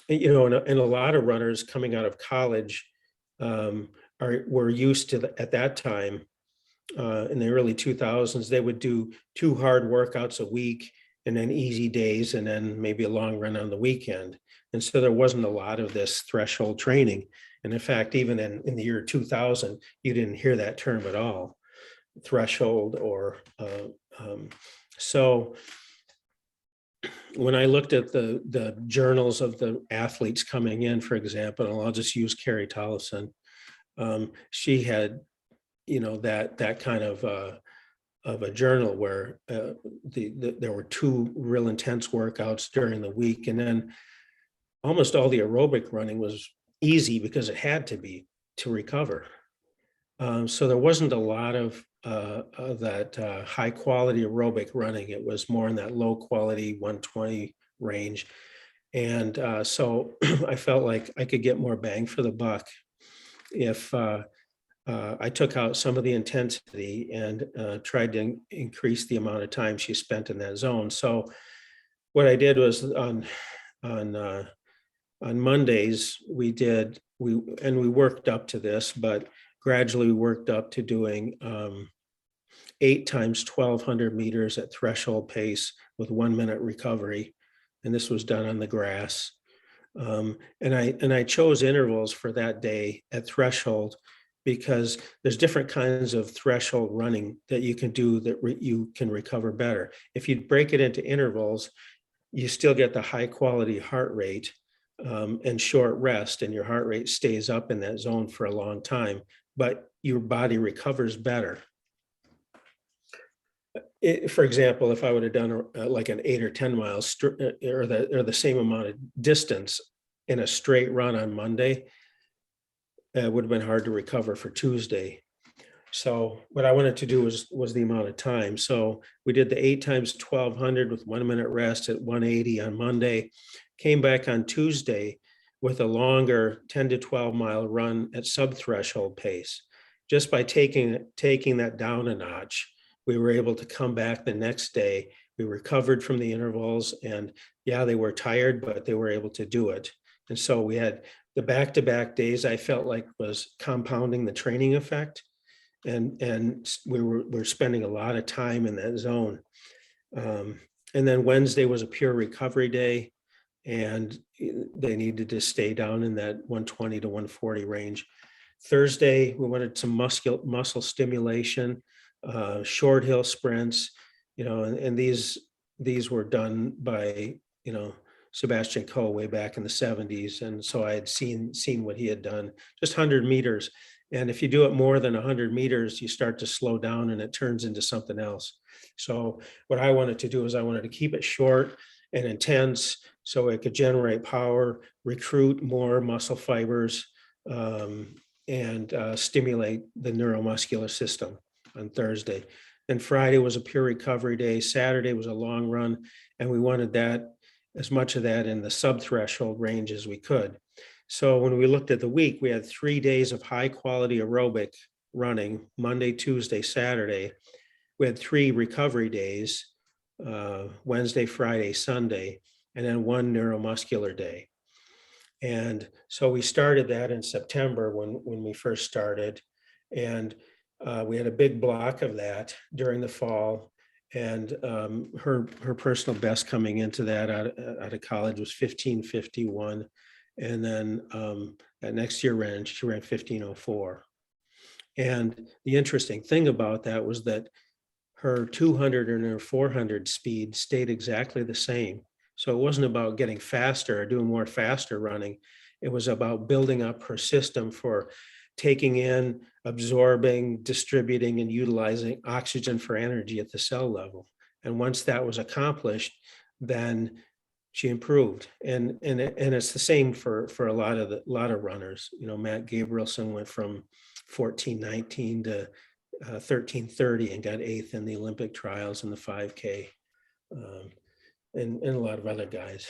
B: a lot of runners coming out of college were used to at that time in the early 2000s, they would do 2 hard workouts a week and then easy days and then maybe a long run on the weekend. And so there wasn't a lot of this threshold training. And in fact, even in the year 2000, you didn't hear that term at all, threshold or so when I looked at the journals of the athletes coming in, for example, and I'll just use Carrie Tollefson, she had, that kind of a journal where there were 2 real intense workouts during the week, and then almost all the aerobic running was easy because it had to be to recover. So there wasn't a lot of that high quality aerobic running. It was more in that low quality 120 range. And so I felt like I could get more bang for the buck if I took out some of the intensity and tried to increase the amount of time she spent in that zone. So what I did was on Mondays, we worked up to this, but gradually we worked up to doing 8 times 1,200 meters at threshold pace with 1 minute recovery. and this was done on the grass. And I chose intervals for that day at threshold because there's different kinds of threshold running that you can do that you can recover better. If you break it into intervals, you still get the high quality heart rate and short rest, and your heart rate stays up in that zone for a long time, but your body recovers better. For example, if I would have done like an 8 or 10 miles or the same amount of distance in a straight run on Monday, it would have been hard to recover for Tuesday. So what I wanted to do was the amount of time. So we did the 8 times 1200 with 1 minute rest at 180 on Monday, came back on Tuesday with a longer 10 to 12 mile run at sub-threshold pace. Just by taking that down a notch, we were able to come back the next day. We recovered from the intervals, and yeah, they were tired, but they were able to do it. And so we had the back-to-back days, I felt like was compounding the training effect. And we're spending a lot of time in that zone. And then Wednesday was a pure recovery day, and they needed to stay down in that 120 to 140 range. Thursday, we wanted some muscle stimulation, short hill sprints, and these were done by, Sebastian Coe way back in the 70s. And so I had seen what he had done, just 100 meters. And if you do it more than 100 meters, you start to slow down and it turns into something else. So what I wanted to do is I wanted to keep it short and intense so it could generate power, recruit more muscle fibers, and stimulate the neuromuscular system on Thursday. And Friday was a pure recovery day. Saturday was a long run, and we wanted that, as much of that in the sub-threshold range as we could. So when we looked at the week, we had 3 days of high quality aerobic running, Monday, Tuesday, Saturday. We had 3 recovery days, Wednesday, Friday, Sunday, and then 1 neuromuscular day. And so we started that in September when we first started. And we had a big block of that during the fall. And her personal best coming into that out of college was 15:51. And then that next year she ran 15:04. And the interesting thing about that was that her 200 and her 400 speed stayed exactly the same. So it wasn't about getting faster or doing more faster running. It was about building up her system for taking in, absorbing, distributing, and utilizing oxygen for energy at the cell level. And once that was accomplished, then she improved. And it's the same for a lot of runners. Matt Gabrielson went from 14:19 to 13:30 and got 8th in the Olympic trials in the 5K, and a lot of other guys.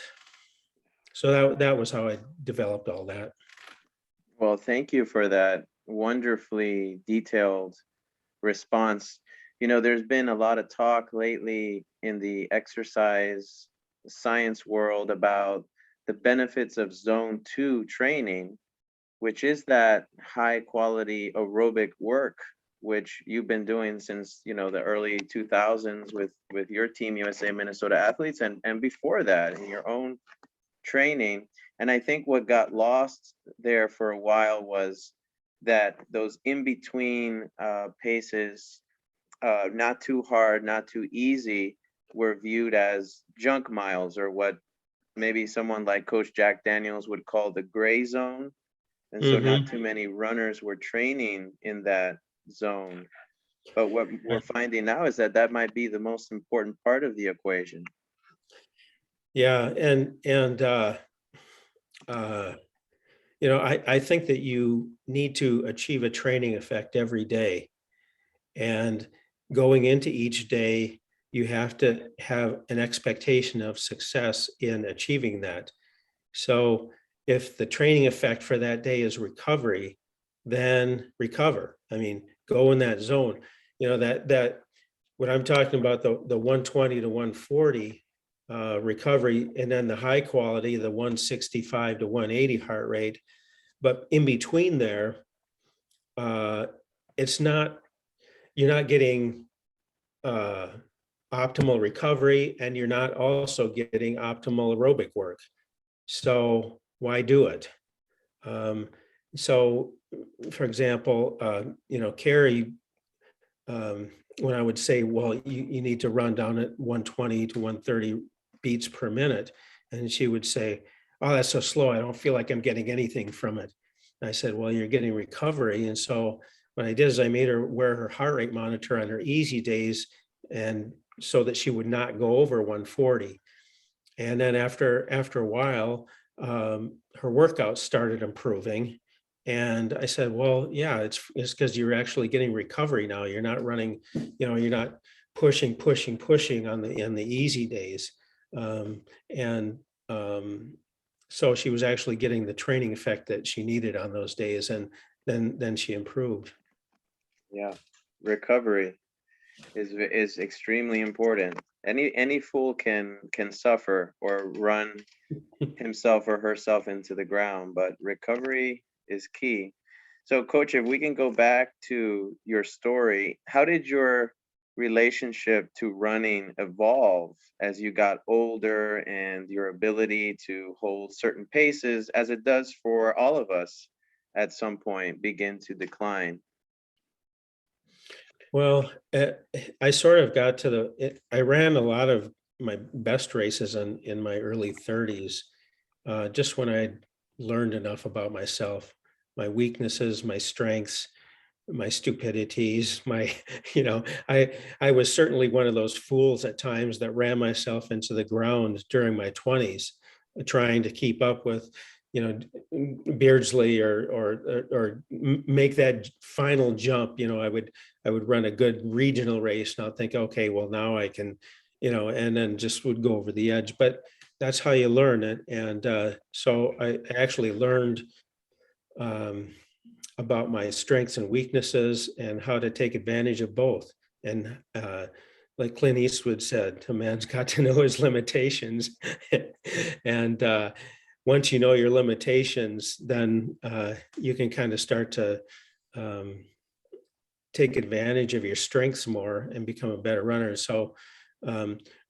B: So that was how I developed all that.
A: Well, thank you for that wonderfully detailed response. There's been a lot of talk lately in the exercise science world about the benefits of zone 2 training, which is that high quality aerobic work, which you've been doing since, the early 2000s with your Team USA Minnesota athletes, and before that in your own training. And I think what got lost there for a while was that those in between paces, not too hard, not too easy, were viewed as junk miles, or what maybe someone like Coach Jack Daniels would call the gray zone. And so not too many runners were training in that zone. But what we're finding now is that might be the most important part of the equation.
B: Yeah, and I think that you need to achieve a training effect every day. And going into each day, you have to have an expectation of success in achieving that. So if the training effect for that day is recovery, then recover. I mean, go in that zone. That what I'm talking about, the 120 to 140 recovery, and then the high quality, the 165 to 180 heart rate. But in between there, you're not getting optimal recovery, and you're not also getting optimal aerobic work. So why do it? Um, so, for example, Carrie, when I would say, well, you need to run down at 120 to 130 beats per minute, and she would say, oh, that's so slow. I don't feel like I'm getting anything from it. And I said, well, you're getting recovery. And so what I did is I made her wear her heart rate monitor on her easy days, and so that she would not go over 140. And then after a while, her workouts started improving. And I said, well, yeah, it's because you're actually getting recovery now. You're not running, you're not pushing on the easy days. And so she was actually getting the training effect that she needed on those days. And then she improved.
A: Yeah. Recovery is extremely important. Any fool can suffer or run himself or herself into the ground, but recovery is key. So, Coach, if we can go back to your story, how did your relationship to running evolve as you got older and your ability to hold certain paces, as it does for all of us at some point, begin to decline?
B: Well, I sort of got to I ran a lot of my best races in my early 30s, just when I learned enough about myself, my weaknesses, my strengths, my stupidities, I was certainly one of those fools at times that ran myself into the ground during my 20s, trying to keep up with, Beardsley or make that final jump. I would run a good regional race and I'll think, okay, well now I can, and then just would go over the edge. But that's how you learn it. And so I actually learned um, about my strengths and weaknesses and how to take advantage of both. And like Clint Eastwood said, a man's got to know his limitations. And once you know your limitations, then you can kind of start to um, take advantage of your strengths more and become a better runner. So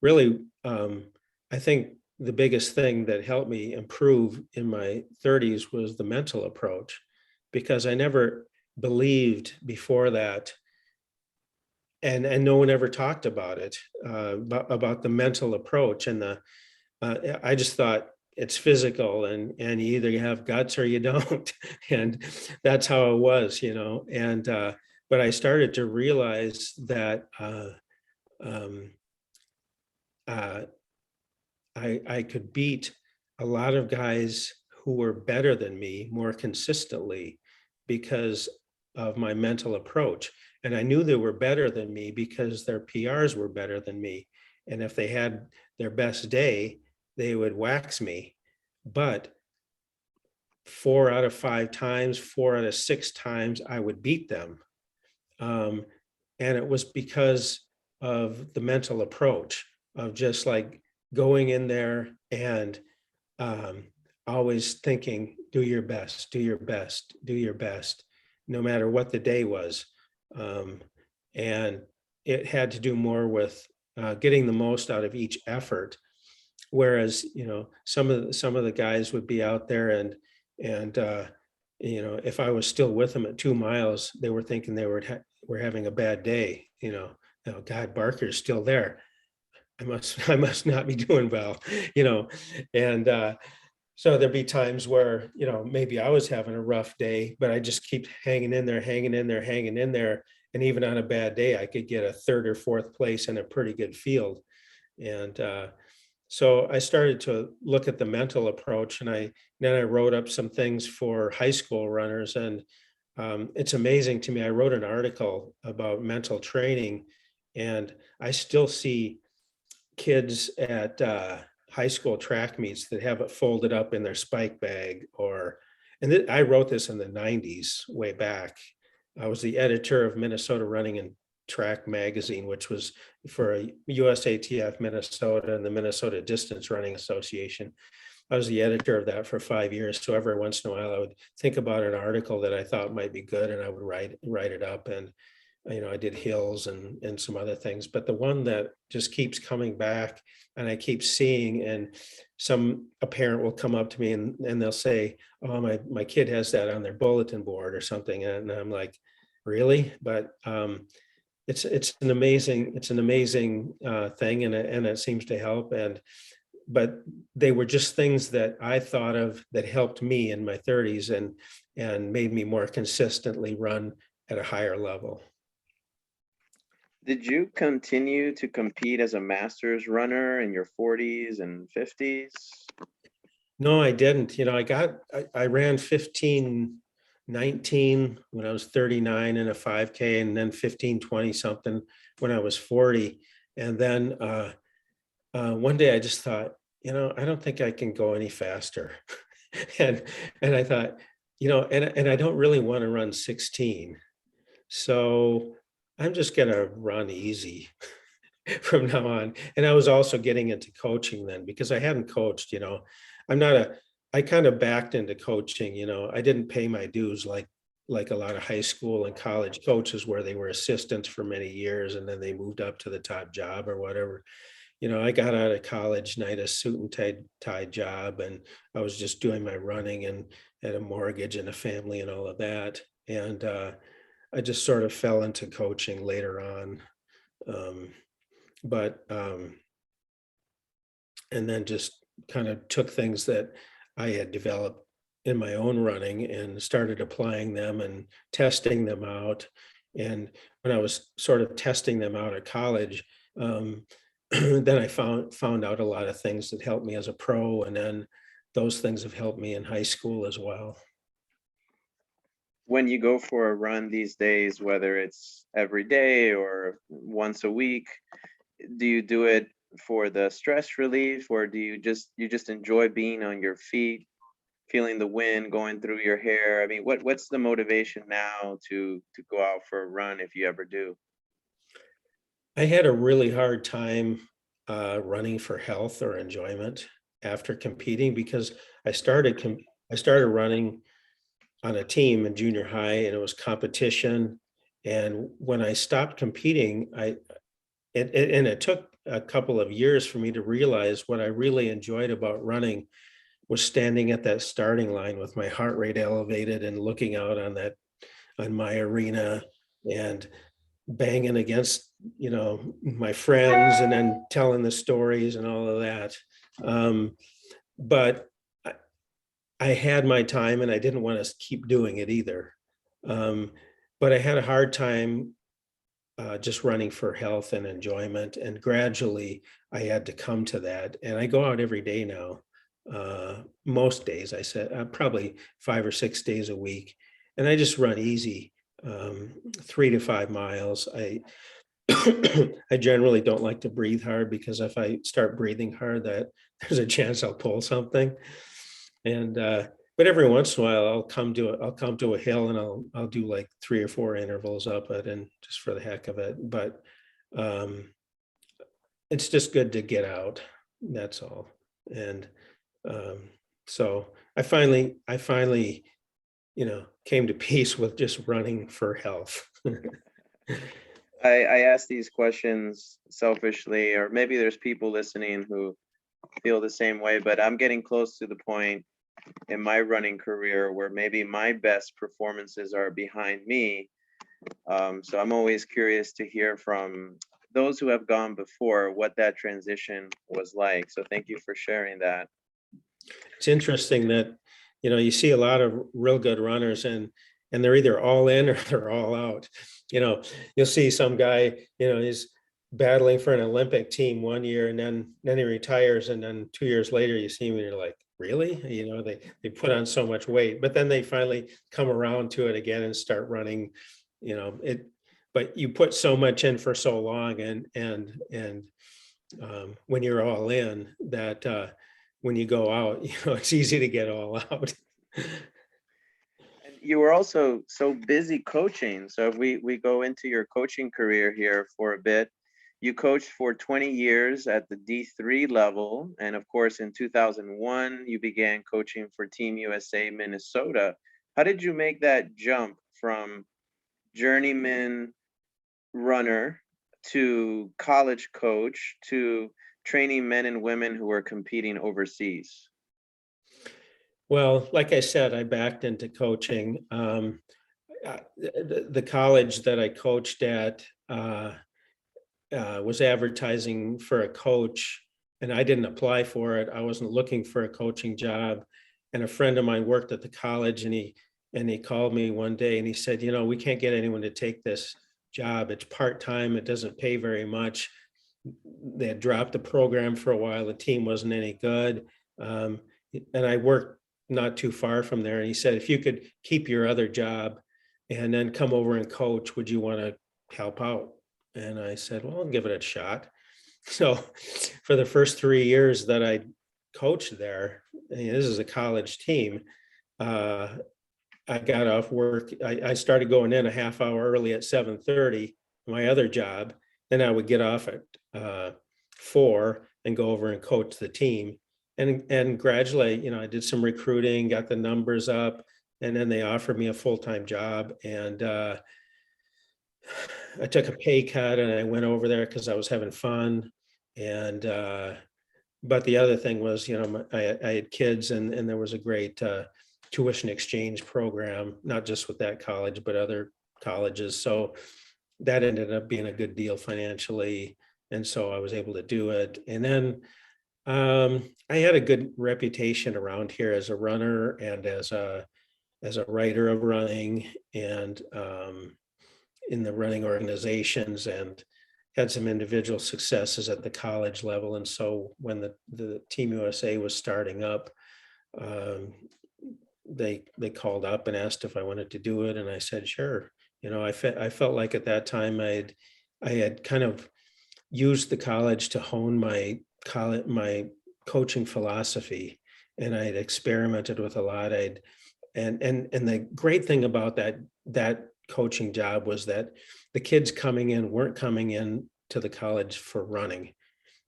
B: really, I think the biggest thing that helped me improve in my 30s was the mental approach, because I never believed before that, and no one ever talked about it, about the mental approach. And I just thought it's physical, and you either have guts or you don't. And that's how it was. And but I started to realize that um, uh, I could beat a lot of guys who were better than me more consistently because of my mental approach. And I knew they were better than me because their PRs were better than me. And if they had their best day, they would wax me. But 4 out of 5 times, 4 out of 6 times, I would beat them. Um, and it was because of the mental approach of just like going in there and um, always thinking, do your best, do your best, do your best, no matter what the day was. Um, and it had to do more with getting the most out of each effort. Whereas, some of the guys would be out there and if I was still with them at 2 miles, they were thinking were having a bad day. Oh, God, Barker's still there. I must not be doing well, and so there'd be times where, maybe I was having a rough day, but I just keep hanging in there, hanging in there, hanging in there. And even on a bad day, I could get a third or fourth place in a pretty good field. And so I started to look at the mental approach, and then I wrote up some things for high school runners. And it's amazing to me. I wrote an article about mental training, and I still see kids at high school track meets that have it folded up in their spike bag. I wrote this in the 90s, way back. I was the editor of Minnesota Running and Track magazine, which was for a USATF Minnesota and the Minnesota Distance Running Association. I was the editor of that for 5 years. So every once in a while, I would think about an article that I thought might be good, and I would write it up. And I did hills and some other things, but the one that just keeps coming back and I keep seeing, and a parent will come up to me and they'll say, "Oh, my kid has that on their bulletin board or something," and I'm like, "Really?" But it's an amazing thing, and it seems to help. But they were just things that I thought of that helped me in my 30s and made me more consistently run at a higher level.
A: Did you continue to compete as a masters runner in your 40s and 50s?
B: No, I didn't. I ran 15:19 when I was 39 in a 5K, and then 15:20 something when I was 40. And then one day I just thought, I don't think I can go any faster. and and I thought, and I don't really want to run 16. So I'm just gonna run easy from now on. And I was also getting into coaching then because I hadn't coached, I'm not a, I kind of backed into coaching, I didn't pay my dues like a lot of high school and college coaches where they were assistants for many years and then they moved up to the top job or whatever. I got out of college and I had a suit and tie job, and I was just doing my running and had a mortgage and a family and all of that. And I just sort of fell into coaching later on. Um, but and then just kind of took things that I had developed in my own running and started applying them and testing them out. And when I was sort of testing them out at college, um, then I found out a lot of things that helped me as a pro, and then those things have helped me in high school as well.
A: When you go for a run these days, whether it's every day or once a week, do you do it for the stress relief, or do you just enjoy being on your feet, feeling the wind going through your hair? I mean, what's the motivation now to go out for a run if you ever do?
B: I had a really hard time running for health or enjoyment after competing because I started running on a team in junior high and it was competition. And when I stopped competing, and it took a couple of years for me to realize what I really enjoyed about running was standing at that starting line with my heart rate elevated and looking out on my arena and banging against, my friends and then telling the stories and all of that. Um, but I, I had my time and I didn't want to keep doing it either. Um, but I had a hard time just running for health and enjoyment. And gradually I had to come to that. And I go out every day now. Most days, I said, probably 5 or 6 days a week. And I just run easy, 3 to 5 miles. I generally don't like to breathe hard because if I start breathing hard, that there's a chance I'll pull something. And but every once in a while I'll come to a hill and I'll do like 3 or 4 intervals up it and just for the heck of it. But um it's just good to get out. That's all. And um so I finally came to peace with just running for health.
A: I ask these questions selfishly, or maybe there's people listening who feel the same way, but I'm getting close to the point in my running career where maybe my best performances are behind me. So I'm always curious to hear from those who have gone before what that transition was like. So thank you for sharing that.
B: It's interesting that you see a lot of real good runners and they're either all in or they're all out. You know, you'll see some guy, he's battling for an Olympic team one year and then he retires and then 2 years later you see him and you're like, really? They put on so much weight, but then they finally come around to it again and start running, it but you put so much in for so long and when you're all in that when you go out, it's easy to get all out.
A: And you were also so busy coaching. So if we go into your coaching career here for a bit, you coached for 20 years at the D3 level. And of course, in 2001, you began coaching for Team USA Minnesota. How did you make that jump from journeyman runner to college coach to training men and women who are competing overseas?
B: Well, like I said, I backed into coaching. The college that I coached at was advertising for a coach, and I didn't apply for it. I wasn't looking for a coaching job, and a friend of mine worked at the college, and he called me one day and he said, you know, we can't get anyone to take this job. It's part time. It doesn't pay very much. They had dropped the program for a while. The team wasn't any good, um, and I worked not too far from there. And he said, if you could keep your other job and then come over and coach, would you want to help out? And I said, well, I'll give it a shot. So for the first 3 years that I coached there, and this is a college team, uh, I got off work. I started going in a half hour early at 7:30, my other job. Then I would get off at 4 and go over and coach the team. And gradually, you know, I did some recruiting, got the numbers up, and then they offered me a full-time job. And I took a pay cut and I went over there because I was having fun. And but the other thing was, you know, I had kids, and there was a great tuition exchange program, not just with that college, but other colleges. So that ended up being a good deal financially. And so I was able to do it. And then I had a good reputation around here as a runner and as a writer of running, and in the running organizations, and had some individual successes at the college level. And so when the Team USA was starting up, um, they called up and asked if I wanted to do it, and I said sure. You know, I felt like at that time I had kind of used the college to hone my coaching philosophy, and I had experimented with a lot. And the great thing about that coaching job was that the kids coming in weren't coming in to the college for running.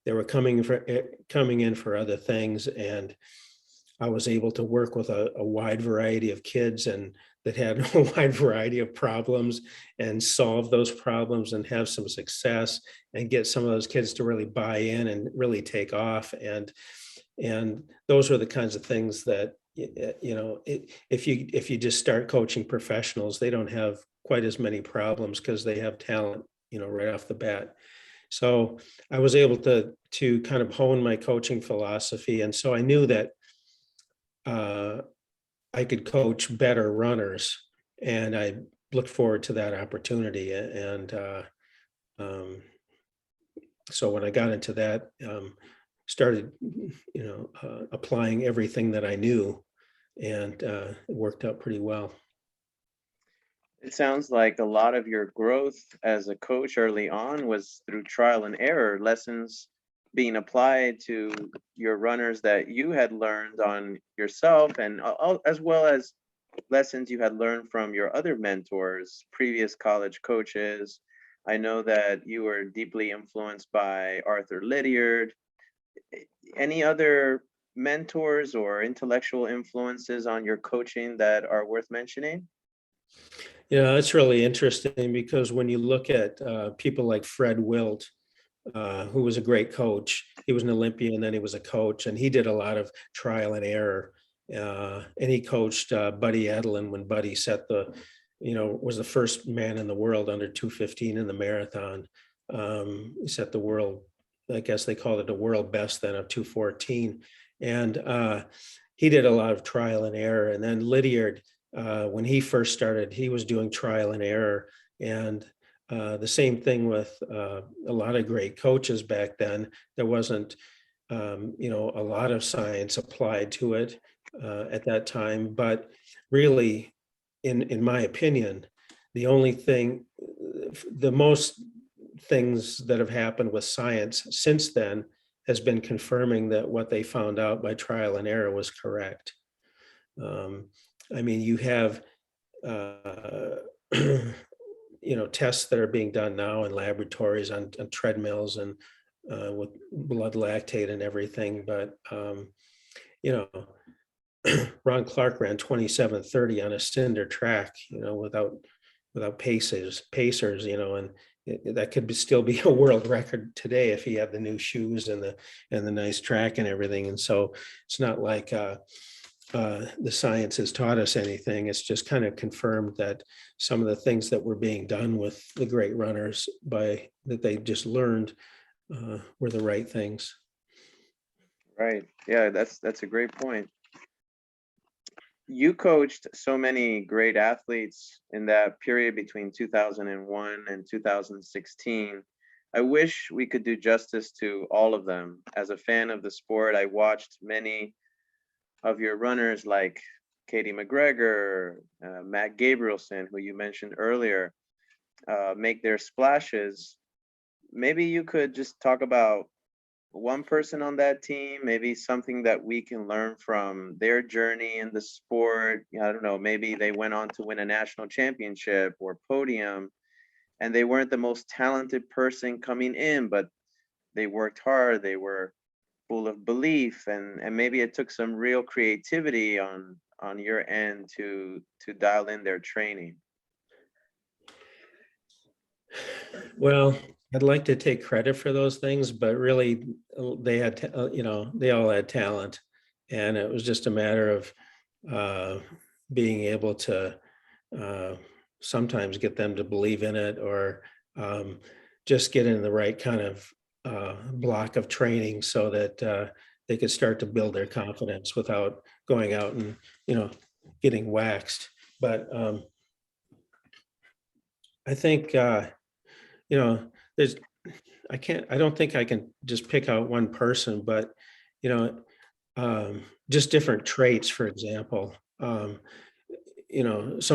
B: They were coming in for other things. And I was able to work with a wide variety of kids, and that had a wide variety of problems, and solve those problems and have some success, and get some of those kids to really buy in and really take off. And those are the kinds of things that, you know, if you just start coaching professionals, they don't have quite as many problems because they have talent, you know, right off the bat. So I was able to kind of hone my coaching philosophy, and so I knew that uh, I could coach better runners, and I looked forward to that opportunity. And um, so when I got into that, started, you know, applying everything that I knew, and it worked out pretty well.
A: It sounds like a lot of your growth as a coach early on was through trial and error, lessons being applied to your runners that you had learned on yourself, and as well as lessons you had learned from your other mentors, previous college coaches. I know that you were deeply influenced by Arthur Lydiard. Any other mentors or intellectual influences on your coaching that are worth mentioning?
B: Yeah, that's really interesting, because when you look at people like Fred Wilt, who was a great coach. He was an Olympian, and then he was a coach, and he did a lot of trial and error. And he coached Buddy Edelin when Buddy set was the first man in the world under 2:15 in the marathon. He set the world, I guess they called it a world best then, of 2:14. And he did a lot of trial and error. And then Lydiard, when he first started, he was doing trial and error. And the same thing with a lot of great coaches back then. There wasn't, a lot of science applied to it at that time. But really, in my opinion, the only thing, the most things that have happened with science since then has been confirming that what they found out by trial and error was correct. Um, I mean, you have uh, tests that are being done now in laboratories on treadmills, and with blood lactate and everything. But you know, Ron Clark ran 27:30 on a cinder track, without pacers, and that could still be a world record today if he had the new shoes and the nice track and everything. And so it's not like the science has taught us anything. It's just kind of confirmed that some of the things that were being done with the great runners by that they just learned were the right things.
A: Right. Yeah, that's a great point. You coached so many great athletes in that period between 2001 and 2016. I wish we could do justice to all of them. As a fan of the sport, I watched many of your runners like Katie McGregor, Matt Gabrielson, who you mentioned earlier, make their splashes. Maybe you could just talk about one person on that team, maybe something that we can learn from their journey in the sport. I don't know, maybe they went on to win a national championship or podium, and they weren't the most talented person coming in, but they worked hard, they were full of belief, and maybe it took some real creativity on your end to dial in their training.
B: Well, I'd like to take credit for those things, but really they had, they all had talent. And it was just a matter of being able to uh, sometimes get them to believe in it, or just get in the right kind of block of training so that they could start to build their confidence without going out and, getting waxed. But I think, there's, I don't think I can just pick out one person, but, you know, just different traits, for example. Some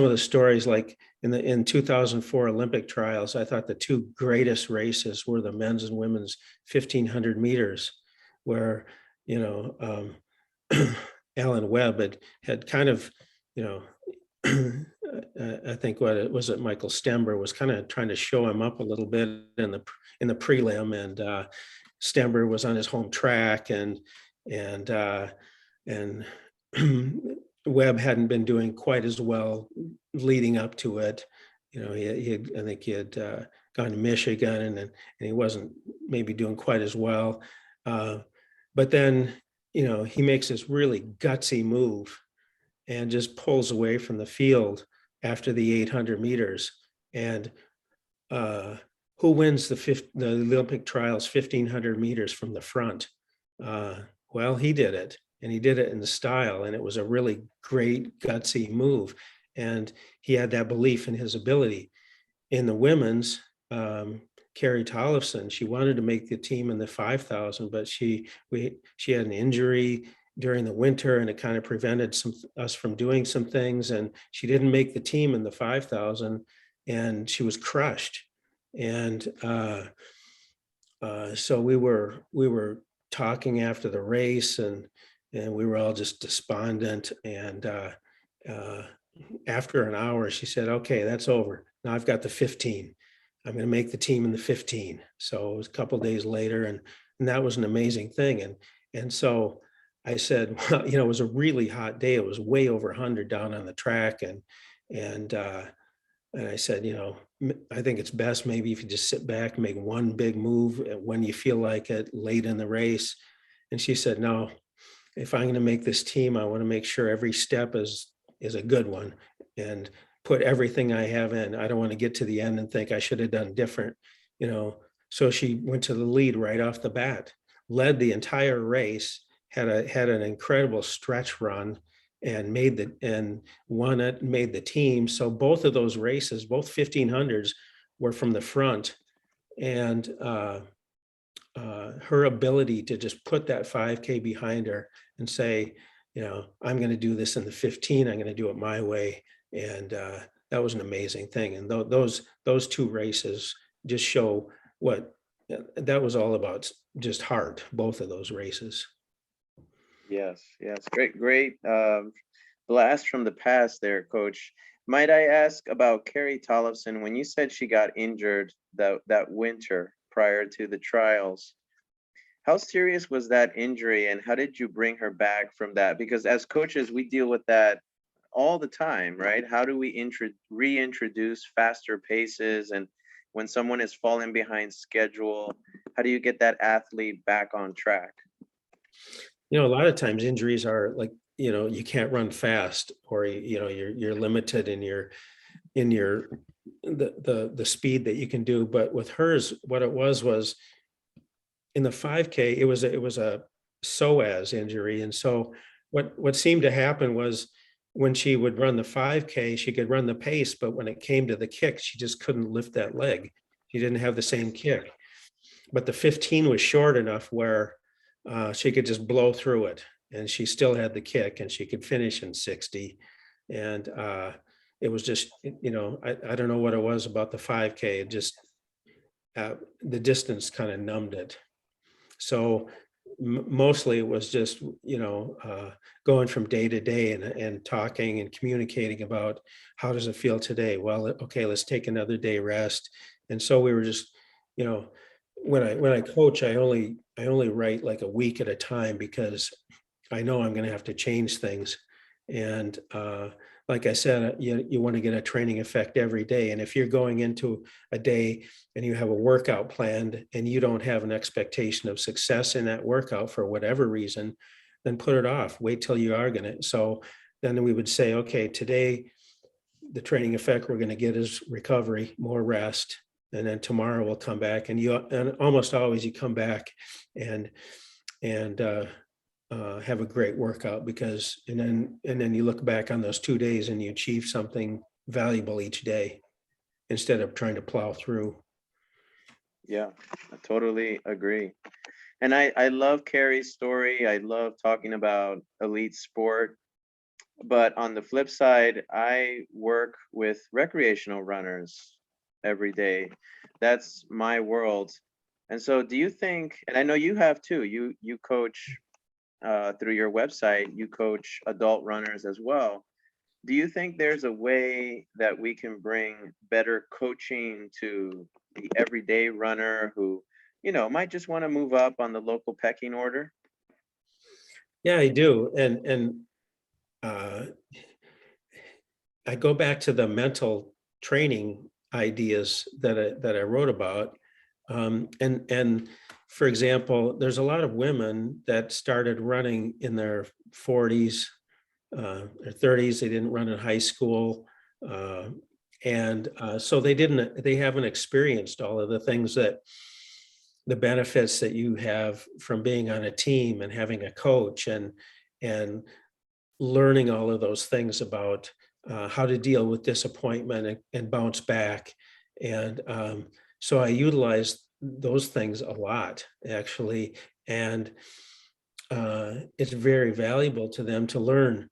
B: of the stories like in 2004 Olympic trials, I thought the two greatest races were the men's and women's 1500 meters, where, you know, Alan Webb had kind of, you know, I think what it was, it Michael Stember was kind of trying to show him up a little bit in the prelim, and Stember was on his home track, and and Webb hadn't been doing quite as well leading up to it. I think he had gone to Michigan, and he wasn't maybe doing quite as well. But then, he makes this really gutsy move and just pulls away from the field after the 800 meters. And who wins the Olympic trials 1500 meters from the front? Well, he did it, and he did it in the style, and it was a really great gutsy move. And he had that belief in his ability. In the women's, Carrie Tollefson, she wanted to make the team in the 5,000, but she had an injury during the winter, and it kind of prevented us from doing some things. And she didn't make the team in the 5,000, and she was crushed. And so we were talking after the race, and we were all just despondent. And after an hour, she said, "Okay, that's over. Now I've got the 15. I'm going to make the team in the 15." So it was a couple of days later, and that was an amazing thing. And so I said, well, it was a really hot day. It was way over 100 down on the track, and I said, I think it's best maybe if you just sit back and make one big move when you feel like it late in the race. And she said, "No, if I'm going to make this team, I want to make sure every step is a good one, and put everything I have in. I don't want to get to the end and think I should have done different." So she went to the lead right off the bat, led the entire race, had an incredible stretch run, and won it, made the team. So both of those races, both 1500s, were from the front. And her ability to just put that 5K behind her and say, I'm going to do this in the 15, I'm going to do it my way. And that was an amazing thing. And those two races just show what that was all about, just heart, both of those races.
A: Yes, yes, great blast from the past there, Coach. Might I ask about Carrie Tollefson? When you said she got injured that winter prior to the trials, how serious was that injury, and how did you bring her back from that? Because as coaches, we deal with that all the time, right? How do we reintroduce faster paces? And when someone is falling behind schedule? How do you get that athlete back on track?
B: A lot of times injuries are like, you can't run fast, or you're limited in your the speed that you can do. But with hers, what it was in the 5K, it was a psoas injury. And so what seemed to happen was, when she would run the 5K, she could run the pace, but when it came to the kick, she just couldn't lift that leg. She didn't have the same kick. But the 15 was short enough where she could just blow through it, and she still had the kick, and she could finish in 60. And it was just, I don't know what it was about the 5K. It just, the distance kind of numbed it. So mostly it was just, going from day to day, and talking and communicating about, how does it feel today? Well, okay, let's take another day rest. And so we were just, you know, when I coach, I only write like a week at a time, because I know I'm going to have to change things. And like I said, you want to get a training effect every day. And if you're going into a day and you have a workout planned, and you don't have an expectation of success in that workout for whatever reason, then put it off. Wait till you are going to. So then we would say, okay, today the training effect we're going to get is recovery, more rest. And then tomorrow we'll come back, and almost always you come back and and have a great workout, because and then you look back on those 2 days and you achieve something valuable each day, instead of trying to plow through.
A: Yeah, I totally agree. And I love Carrie's story. I love talking about elite sport. But on the flip side, I work with recreational runners every day. That's my world. And so do you think, and I know you have too, you coach through your website, you coach adult runners as well. Do you think there's a way that we can bring better coaching to the everyday runner who, might just want to move up on the local pecking order?
B: Yeah, I do. And uh, I go back to the mental training ideas that I wrote about. And for example, there's a lot of women that started running in their 40s, or 30s. They didn't run in high school. Uh, and so they haven't experienced all of the things, that the benefits that you have from being on a team and having a coach, and learning all of those things about how to deal with disappointment, and bounce back. And so I utilize those things a lot, actually. And it's very valuable to them to learn,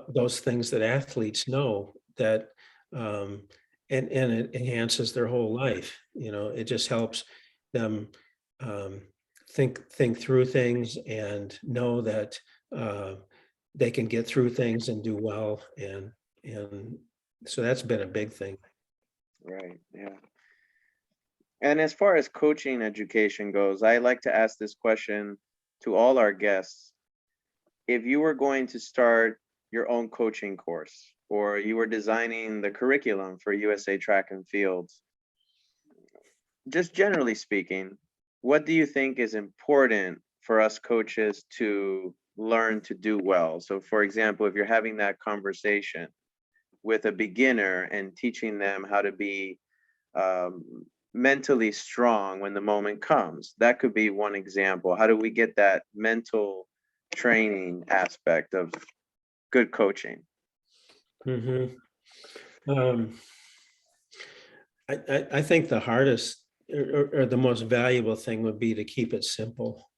B: those things that athletes know, that um, and it enhances their whole life. It just helps them um, think through things, and know that uh, they can get through things and do well. And so that's been a big thing.
A: Right. Yeah. And as far as coaching education goes, I like to ask this question to all our guests. If you were going to start your own coaching course, or you were designing the curriculum for USA Track and Field, just generally speaking, what do you think is important for us coaches to learn to do well? So, for example, if you're having that conversation with a beginner and teaching them how to be um, mentally strong when the moment comes, that could be one example. How do we get that mental training aspect of good coaching?
B: Mhm. Um, I think the hardest, or the most valuable thing, would be to keep it simple.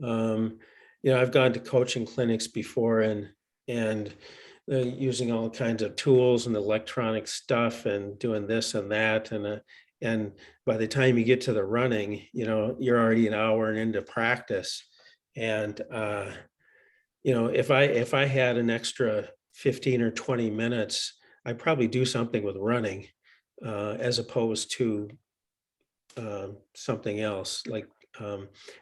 B: Um, I've gone to coaching clinics before, and using all kinds of tools and electronic stuff, and doing this and that, and by the time you get to the running, you're already an hour into practice. And if I had an extra 15 or 20 minutes, I'd probably do something with running, as opposed to something else. Like,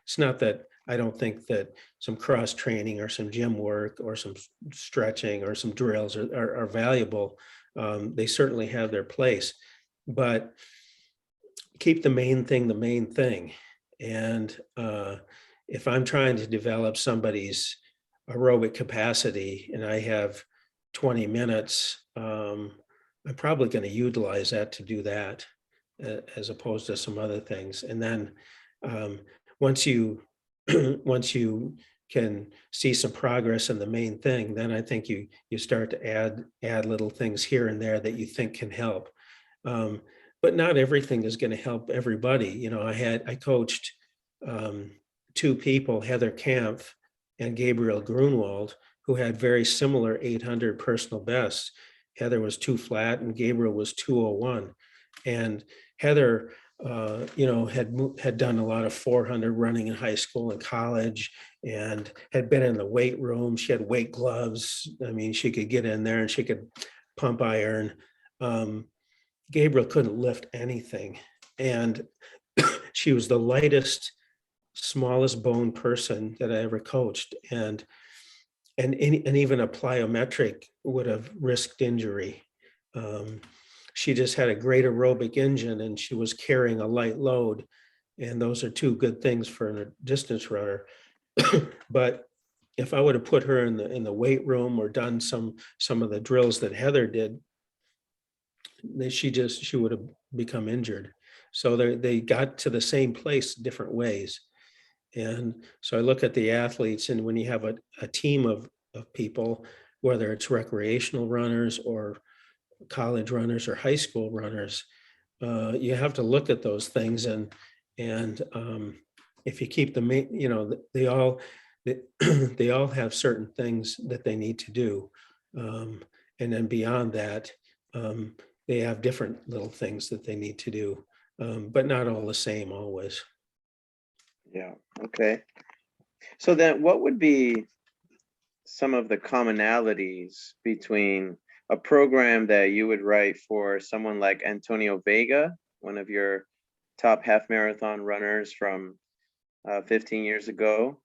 B: it's not that I don't think that some cross training, or some gym work, or some stretching, or some drills are valuable. They certainly have their place, but keep the main thing the main thing. And if I'm trying to develop somebody's aerobic capacity and I have 20 minutes, I'm probably going to utilize that to do that, as opposed to some other things. And then um, once you once you can see some progress in the main thing, then I think you start to add little things here and there that you think can help. Um, but not everything is going to help everybody. You know, I coached um, two people, Heather Kampf and Gabriel Grunwald, who had very similar 800 personal bests. Heather was too flat and Gabriel was 201. And Heather, had done a lot of 400 running in high school and college, and had been in the weight room. She had weight gloves. I mean, she could get in there and she could pump iron. Um, Gabriel couldn't lift anything. And she was the lightest, smallest bone person that I ever coached. And even a plyometric would have risked injury. Um, she just had a great aerobic engine and she was carrying a light load. And those are two good things for a distance runner. But if I would have put her in the weight room or done some of the drills that Heather did, she would have become injured. So they got to the same place different ways. And so I look at the athletes, and when you have a team of people, whether it's recreational runners or college runners or high school runners, you have to look at those things. And if you keep them, they, they all have certain things that they need to do. And then beyond that, they have different little things that they need to do, but not all the same always.
A: Yeah. Okay. So then what would be some of the commonalities between a program that you would write for someone like Antonio Vega, one of your top half marathon runners from 15 years ago,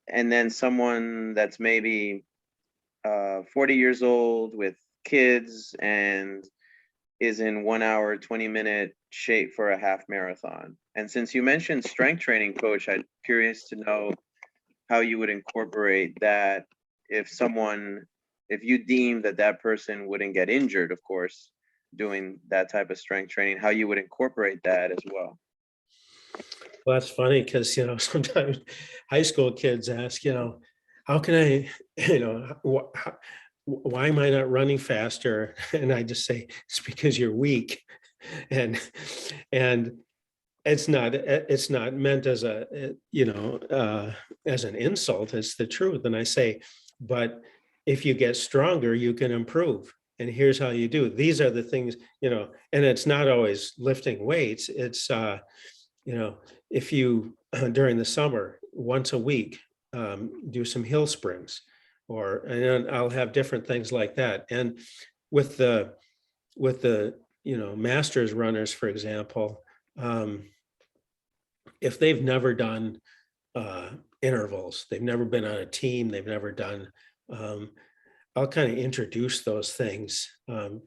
A: and then someone that's maybe 40 years old with kids and is in 1 hour, 20-minute shape for a half marathon? And since you mentioned strength training, coach, I'm curious to know how you would incorporate that if you deem that that person wouldn't get injured, of course, doing that type of strength training, how you would incorporate that as well.
B: Well, that's funny because, sometimes high school kids ask, how can I, why am I not running faster? And I just say, it's because you're weak. And, and it's not meant as as an insult. It's the truth. And I say, but if you get stronger, you can improve. And here's how you do. These are the things, and it's not always lifting weights. It's, if you, during the summer, once a week, do some hill springs, and then I'll have different things like that. And with the masters runners, for example, if they've never done intervals, they've never been on a team, they've never done, I'll kind of introduce those things,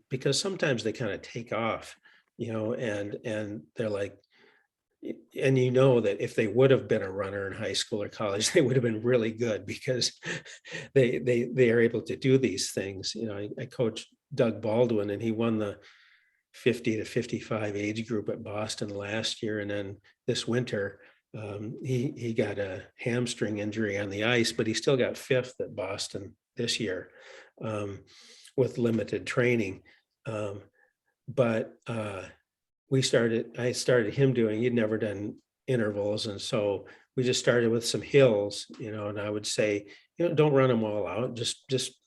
B: because sometimes they kind of take off, and they're like, and that if they would have been a runner in high school or college, they would have been really good because they are able to do these things. I coached Doug Baldwin, and he won the 50 to 55 age group at Boston last year. And then this winter, he got a hamstring injury on the ice, but he still got fifth at Boston this year, with limited training. But I started him he'd never done intervals. And so we just started with some hills, and I would say, don't run them all out, just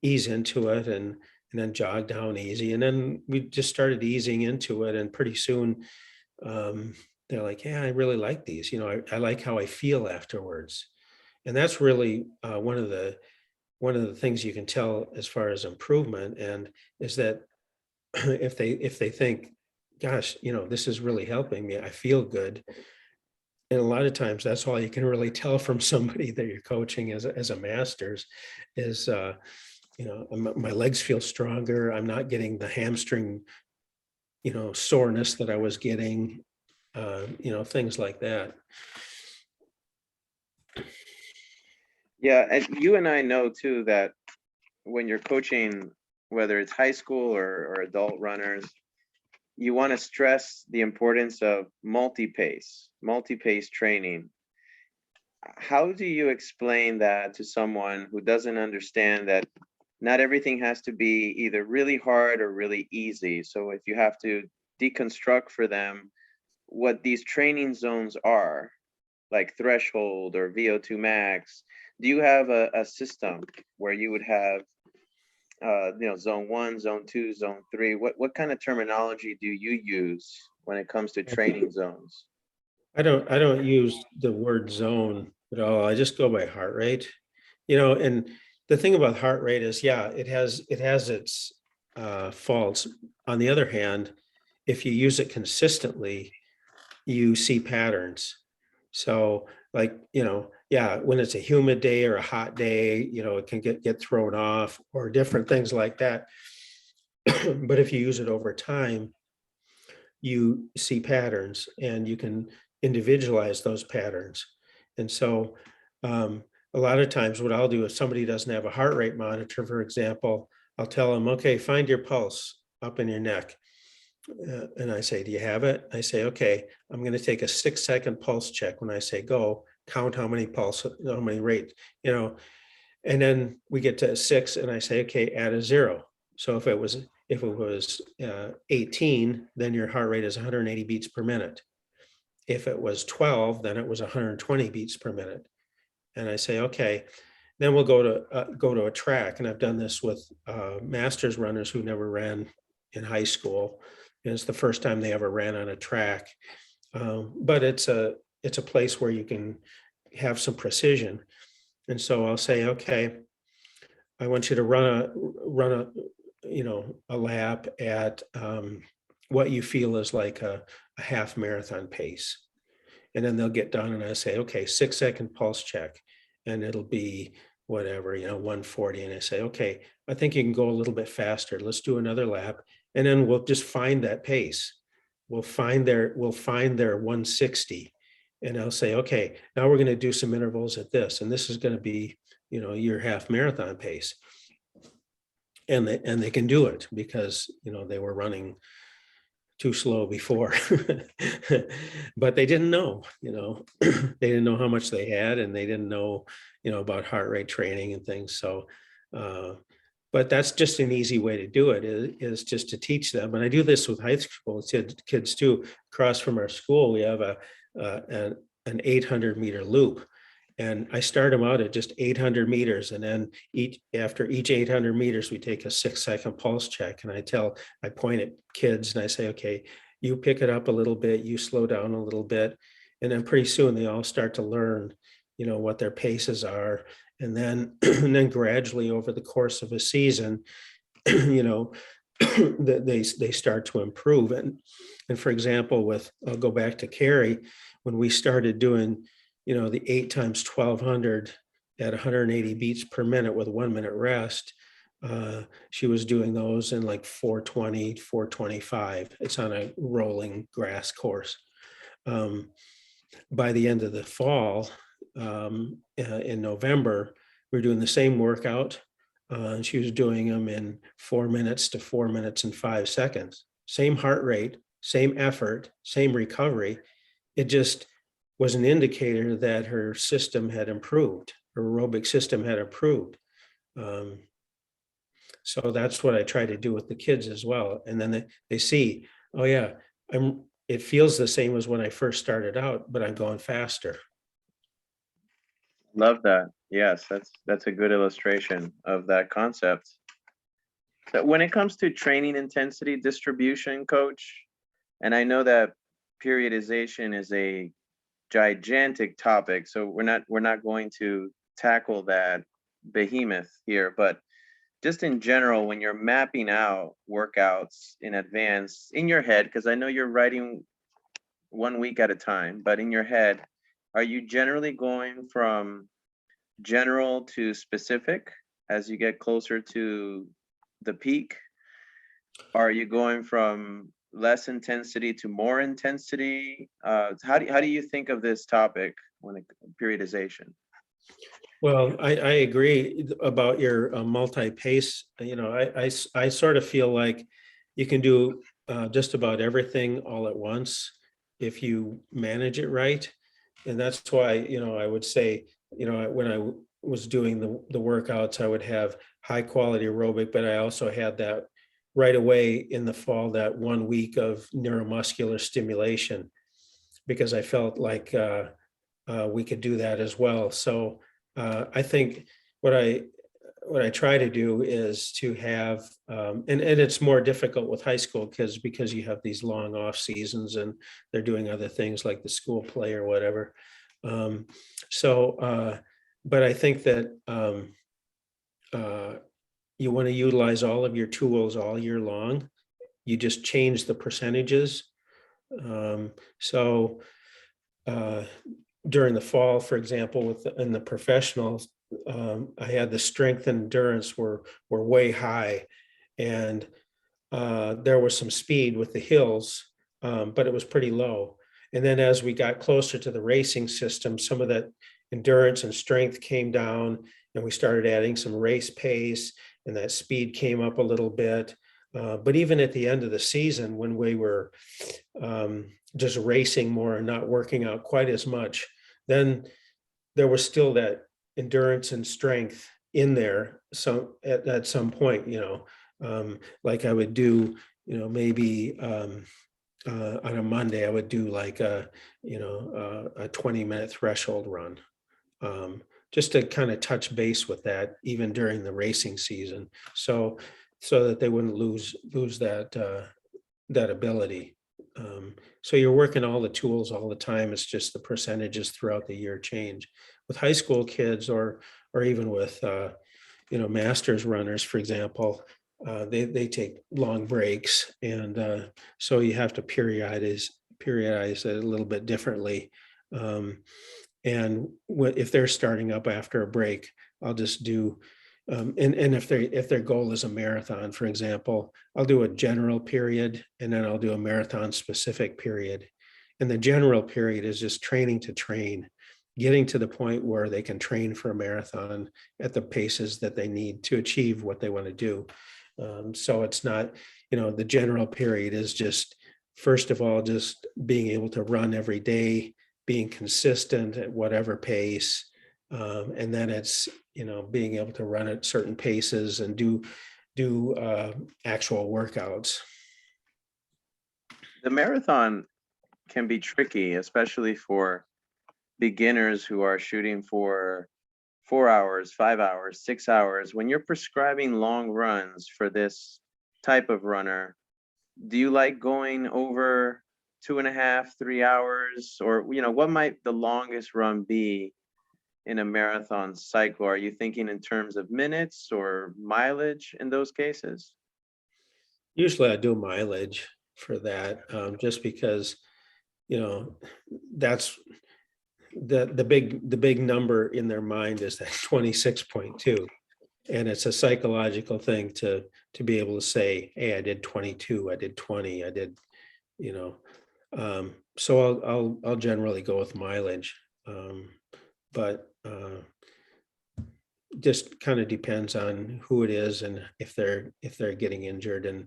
B: ease into it and then jog down easy. And then we just started easing into it. And pretty soon they're like, yeah, I really like these. I like how I feel afterwards. And that's really one of the things you can tell as far as improvement, and is that if they think, gosh, this is really helping me, I feel good. And a lot of times that's all you can really tell from somebody that you're coaching as a master's is, my legs feel stronger. I'm not getting the hamstring, soreness that I was getting, things like that.
A: Yeah, and you and I know too that when you're coaching, whether it's high school or adult runners, you want to stress the importance of multi-pace training. How do you explain that to someone who doesn't understand that not everything has to be either really hard or really easy? So if you have to deconstruct for them what these training zones are, like threshold or VO2 max, do you have a system where you would have zone one, zone two, zone three? What kind of terminology do you use when it comes to training zones?
B: I don't use the word zone at all. I just go by heart rate. And the thing about heart rate is, yeah, it has its faults. On the other hand, if you use it consistently, you see patterns. So like, yeah, when it's a humid day or a hot day, it can get thrown off or different things like that. But if you use it over time, you see patterns and you can individualize those patterns. And so a lot of times what I'll do if somebody doesn't have a heart rate monitor, for example, I'll tell them, okay, find your pulse up in your neck. And I say, do you have it? I say, okay, I'm going to take a 6-second pulse check. When I say go, count how many rate, and then we get to 6 and I say, okay, add a 0. So if it was 18, then your heart rate is 180 beats per minute. If it was 12, then it was 120 beats per minute. And I say, okay, then we'll go to a track. And I've done this with masters runners who never ran in high school. And it's the first time they ever ran on a track. But it's a place where you can have some precision. And so I'll say, okay, I want you to run a lap at what you feel is like a half marathon pace. And then they'll get done and I say, okay, 6-second pulse check. And it'll be whatever, 140. And I say, okay, I think you can go a little bit faster. Let's do another lap. And then we'll just find that pace. We'll find their 160. And I'll say, okay, now we're going to do some intervals at this. And this is going to be, your half marathon pace. And they can do it because, they were running too slow before. But they didn't know, they didn't know how much they had, and they didn't know, about heart rate training and things. So, but that's just an easy way to do it, is just to teach them. And I do this with high school kids too. Across from our school, we have an 800-meter loop. And I start them out at just 800 meters. And then after each 800 meters, we take a 6-second pulse check. And I point at kids and I say, okay, you pick it up a little bit, you slow down a little bit. And then pretty soon they all start to learn, what their paces are. And then, and then gradually over the course of a season, they start to improve. And for example, I'll go back to Carrie, when we started doing, the 8 times 1200 at 180 beats per minute with a 1-minute rest. She was doing those in like 420, 425. It's on a rolling grass course. By the end of the fall, in November, we were doing the same workout. And she was doing them in 4 minutes to 4 minutes and 5 seconds. Same heart rate, same effort, same recovery. It just was an indicator that her system had improved, her aerobic system had improved. So that's what I try to do with the kids as well. And then they see, oh yeah, it feels the same as when I first started out, but I'm going faster.
A: Love that. Yes, that's a good illustration of that concept. So when it comes to training intensity distribution, coach, and I know that periodization is a gigantic topic, so we're not going to tackle that behemoth here, but just in general, when you're mapping out workouts in advance in your head, because I know you're writing 1 week at a time, but in your head, are you generally going from general to specific as you get closer to the peak? Are you going from less intensity to more intensity? How do you think of this topic when it periodization?
B: Well, I agree about your multi-pace. You know, I sort of feel like you can do just about everything all at once if you manage it right. And that's why, you know, I would say, you know, when I was doing the workouts, I would have high quality aerobic, but I also had that right away in the fall, that 1 week of neuromuscular stimulation, because I felt like we could do that as well. So I think what I what I try to do is to have, and it's more difficult with high school because you have these long off seasons and they're doing other things like the school play or whatever. Um, but I think that uh, you want to utilize all of your tools all year long. You just change the percentages. Um, so uh, During the fall, for example, in the professionals, I had the strength and endurance were way high, and there was some speed with the hills, but it was pretty low. And then as we got closer to the racing system, some of that endurance and strength came down, and we started adding some race pace, and that speed came up a little bit. But even at the end of the season, when we were just racing more and not working out quite as much, then there was still that endurance and strength in there. So at some point, you know, like I would do, you know, maybe on a Monday, I would do like a 20-minute threshold run, just to kind of touch base with that even during the racing season. So that they wouldn't lose that ability. So you're working all the tools all the time. It's just the percentages throughout the year change. With high school kids, or even with masters runners, for example, they take long breaks, and so you have to periodize it a little bit differently. Um, and if they're starting up after a break, I'll just do and if their goal is a marathon, for example, I'll do a general period and then I'll do a marathon specific period. And the general period is just training to train, getting to the point where they can train for a marathon at the paces that they need to achieve what they want to do. So it's not, the general period is just, first of all, just being able to run every day, being consistent at whatever pace. And then it's, being able to run at certain paces and do actual workouts.
A: The marathon can be tricky, especially for beginners who are shooting for 4 hours, 5 hours, 6 hours. When you're prescribing long runs for this type of runner, do you like going over 2.5, 3 hours? Or, what might the longest run be in a marathon cycle? Are you thinking in terms of minutes or mileage in those cases?
B: Usually I do mileage for that, just because, you know, that's the big number in their mind is that 26.2. And it's a psychological thing to be able to say, hey, I did 22, I did 20, I did, you know. So I'll generally go with mileage. But just kind of depends on who it is and if they're getting injured. And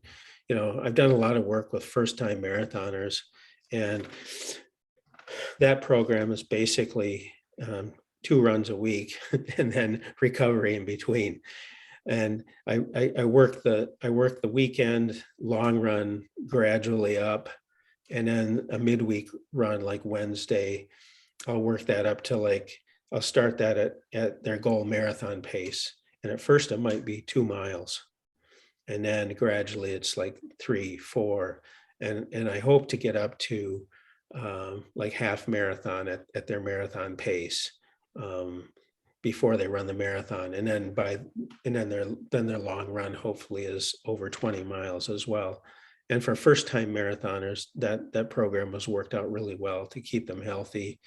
B: I've done a lot of work with first time marathoners, and that program is basically 2 runs a week and then recovery in between. And I work the weekend long run gradually up, and then a midweek run like Wednesday, I'll work that up to like, I'll start that at their goal marathon pace. And at first it might be 2 miles. And then gradually it's like 3, 4. And I hope to get up to like half marathon at their marathon pace before they run the marathon. And then their long run hopefully is over 20 miles as well. And for first time marathoners, that program has worked out really well to keep them healthy,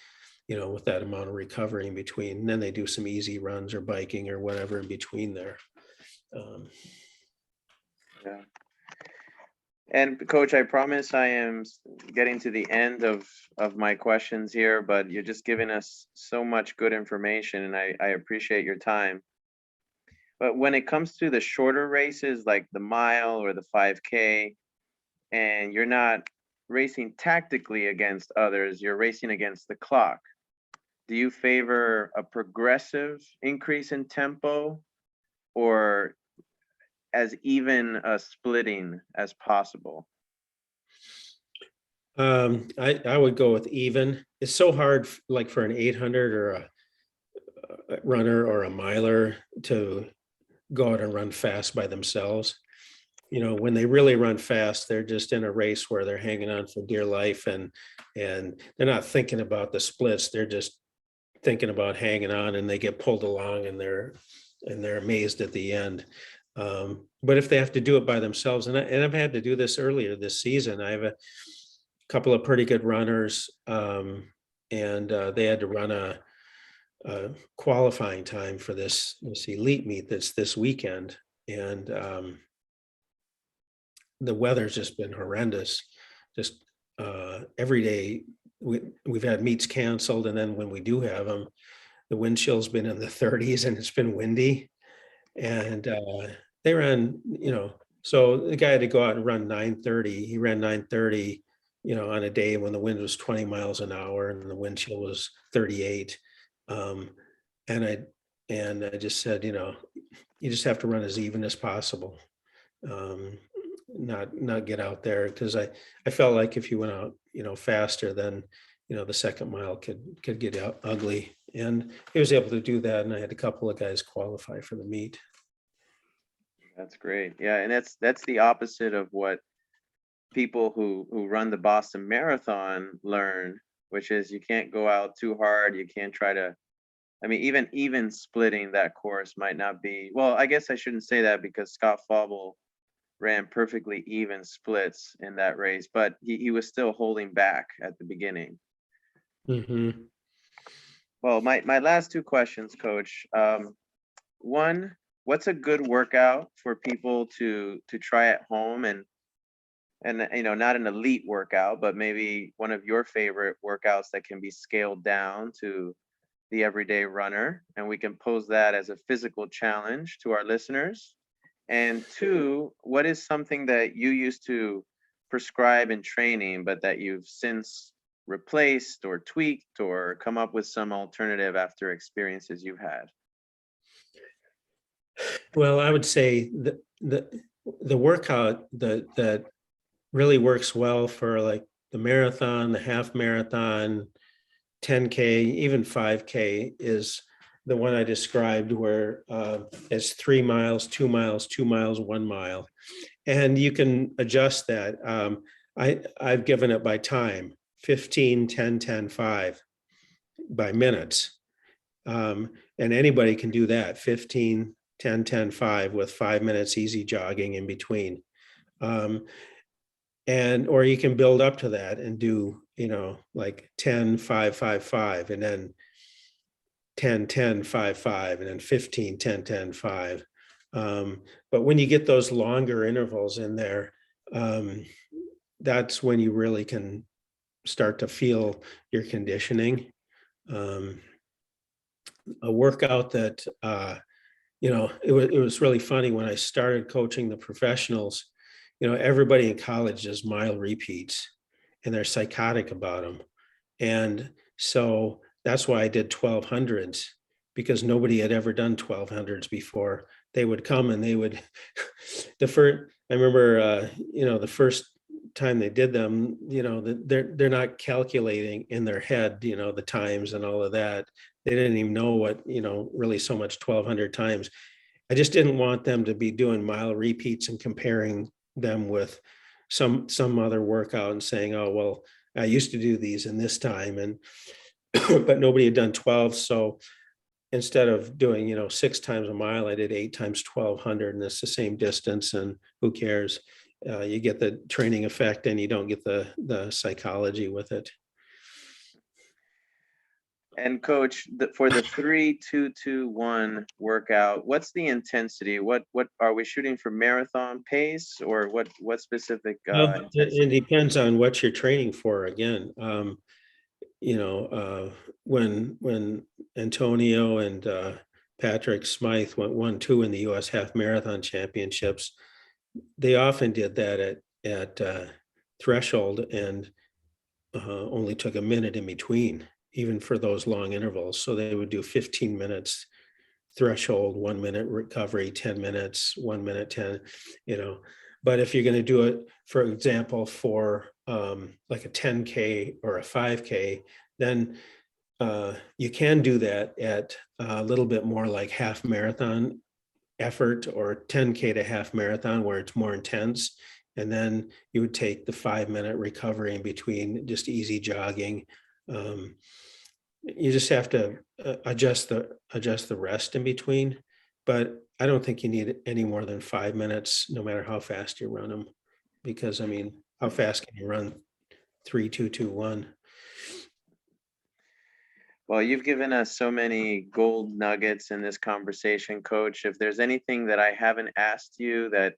B: with that amount of recovery in between. And then they do some easy runs or biking or whatever in between there.
A: Yeah. And Coach, I promise I am getting to the end of my questions here, but you're just giving us so much good information, and I appreciate your time. But when it comes to the shorter races, like the mile or the 5K, and you're not racing tactically against others, you're racing against the clock. Do you favor a progressive increase in tempo or as even a splitting as possible?
B: I would go with even. It's so hard, like for an 800 or a runner or a miler to go out and run fast by themselves. You know, when they really run fast, they're just in a race where they're hanging on for dear life, and they're not thinking about the splits. They're just thinking about hanging on, and they get pulled along, and they're amazed at the end. But if they have to do it by themselves, and I've had to do this earlier this season, I have a couple of pretty good runners, and they had to run a qualifying time for this elite meet that's this weekend, and the weather's just been horrendous. Just every day we've had meets canceled, and then when we do have them, the wind chill's been in the 30s and it's been windy. And they ran, so the guy had to go out and run 9:30. He ran 9:30, on a day when the wind was 20 miles an hour and the wind chill was 38. Um, and I just said, you just have to run as even as possible. Not get out there, because I felt like if you went out, faster, then, the second mile could get ugly. And he was able to do that. And I had a couple of guys qualify for the meet.
A: That's great. Yeah, and that's the opposite of what people who run the Boston Marathon learn, which is you can't go out too hard. You can't try to, I mean, even splitting that course might not be, well, I guess I shouldn't say that because Scott Fauble ran perfectly even splits in that race, but he was still holding back at the beginning.
B: Mm-hmm.
A: Well, my last two questions, Coach. One, what's a good workout for people to try at home, and not an elite workout, but maybe one of your favorite workouts that can be scaled down to the everyday runner, and we can pose that as a physical challenge to our listeners. And two, what is something that you used to prescribe in training, but that you've since replaced or tweaked or come up with some alternative after experiences you've had?
B: Well, I would say the workout that really works well for like the marathon, the half marathon, 10K, even 5K is the one I described, where it's 3 miles, 2 miles, 2 miles, 1 mile. And you can adjust that. I've given it by time, 15, 10, 10, 5 by minutes. And anybody can do that, 15, 10, 10, 5 with 5 minutes easy jogging in between. Or you can build up to that and do, like 10, 5, 5, 5, and then 10, 10, 5, 5, and then 15, 10, 10, 5. But when you get those longer intervals in there, that's when you really can start to feel your conditioning. A workout that, it was really funny when I started coaching the professionals. Everybody in college does mile repeats, and they're psychotic about them. And so that's why I did 1200s, because nobody had ever done 1200s before. They would come and they would, I remember, the first time they did them, they're not calculating in their head, the times and all of that. They didn't even know what, really so much 1200 times. I just didn't want them to be doing mile repeats and comparing them with some other workout and saying, oh, well, I used to do these in this time, and but nobody had done 12. So instead of doing, 6 times a mile, I did 8 times 1200, and it's the same distance, and who cares? You get the training effect and you don't get the psychology with it.
A: And coach, for the 3-2-2-1 workout, what's the intensity? What are we shooting for, marathon pace, or what specific
B: Well, it
A: intensity?
B: depends on what you're training for. Again, when Antonio and Patrick Smythe won 2 in the U.S. half marathon championships, they often did that at threshold and only took a minute in between, even for those long intervals. So they would do 15 minutes threshold, 1 minute recovery, 10 minutes, 1 minute, 10, you know. But if you're going to do it, for example, for like a 10K or a 5K, then you can do that at a little bit more like half marathon effort, or 10K to half marathon, where it's more intense. And then you would take the 5 minute recovery in between, just easy jogging. You just have to adjust the rest in between. But I don't think you need any more than 5 minutes, no matter how fast you run them. Because I mean, how fast can you run 3-2-2-1?
A: Well, you've given us so many gold nuggets in this conversation, Coach. If there's anything that I haven't asked you that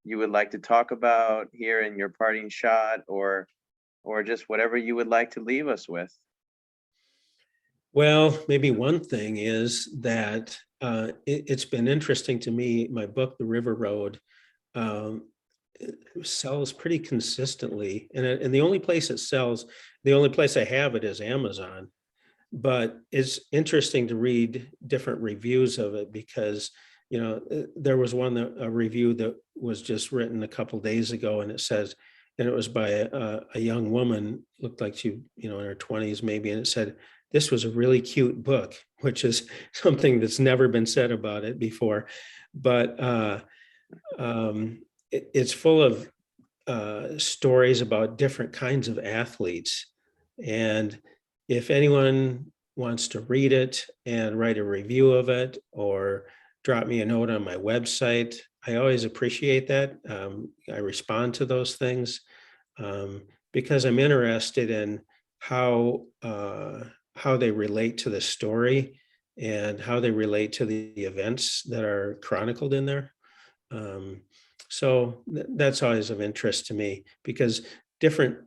A: you would like to talk about here in your parting shot, or just whatever you would like to leave us with.
B: Well, maybe one thing is that it's been interesting to me. My book, The River Road, um, it sells pretty consistently, and the only place it sells, the only place I have it is Amazon. But it's interesting to read different reviews of it, because there was a review that was just written a couple days ago, and it says, and it was by a young woman, looked like she, in her 20s maybe, and it said, this was a really cute book, which is something that's never been said about it before. But it's full of stories about different kinds of athletes. And if anyone wants to read it and write a review of it, or drop me a note on my website, I always appreciate that. I respond to those things because I'm interested in how they relate to the story, and how they relate to the events that are chronicled in there. So that's always of interest to me, because different,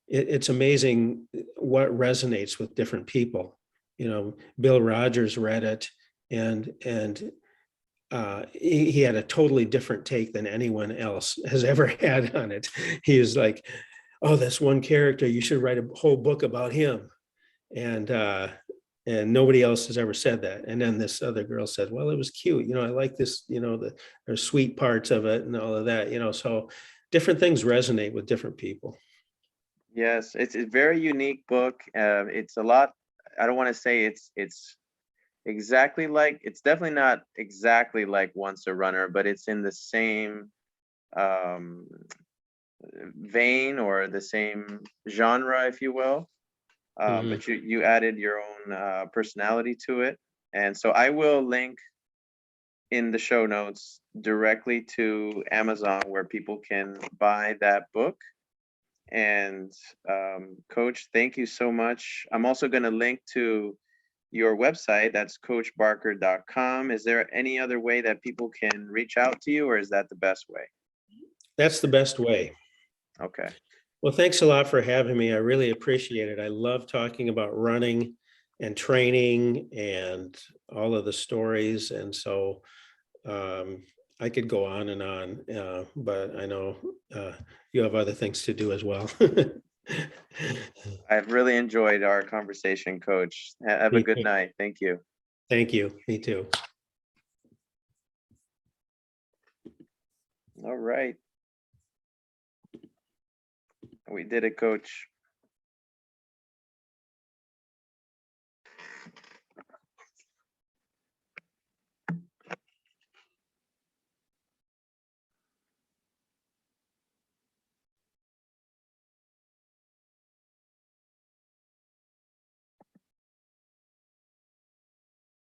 B: it's amazing what resonates with different people. Bill Rogers read it, and he had a totally different take than anyone else has ever had on it. He is like, oh, that's one character, you should write a whole book about him. And nobody else has ever said that. And then this other girl said, well, it was cute. I like this, there's sweet parts of it and all of that, so different things resonate with different people.
A: Yes, it's a very unique book. It's a lot. I don't want to say it's exactly like, it's definitely not exactly like Once a Runner, but it's in the same um, vein, or the same genre, if you will.
B: Mhm.
A: But you added your own personality to it, and so I will link in the show notes directly to Amazon, where people can buy that book. And Coach, thank you so much. I'm also going to link to your website. That's coachbarker.com. Is there any other way that people can reach out to you, or is that the best way?
B: That's the best way.
A: Okay.
B: Well, thanks a lot for having me. I really appreciate it. I love talking about running and training and all of the stories. And so um, I could go on and on, but I know you have other things to do as well.
A: I've really enjoyed our conversation, Coach. Have a
B: Me
A: good
B: too.
A: night. Thank you.
B: Thank you. Me too.
A: All right. We did it, Coach.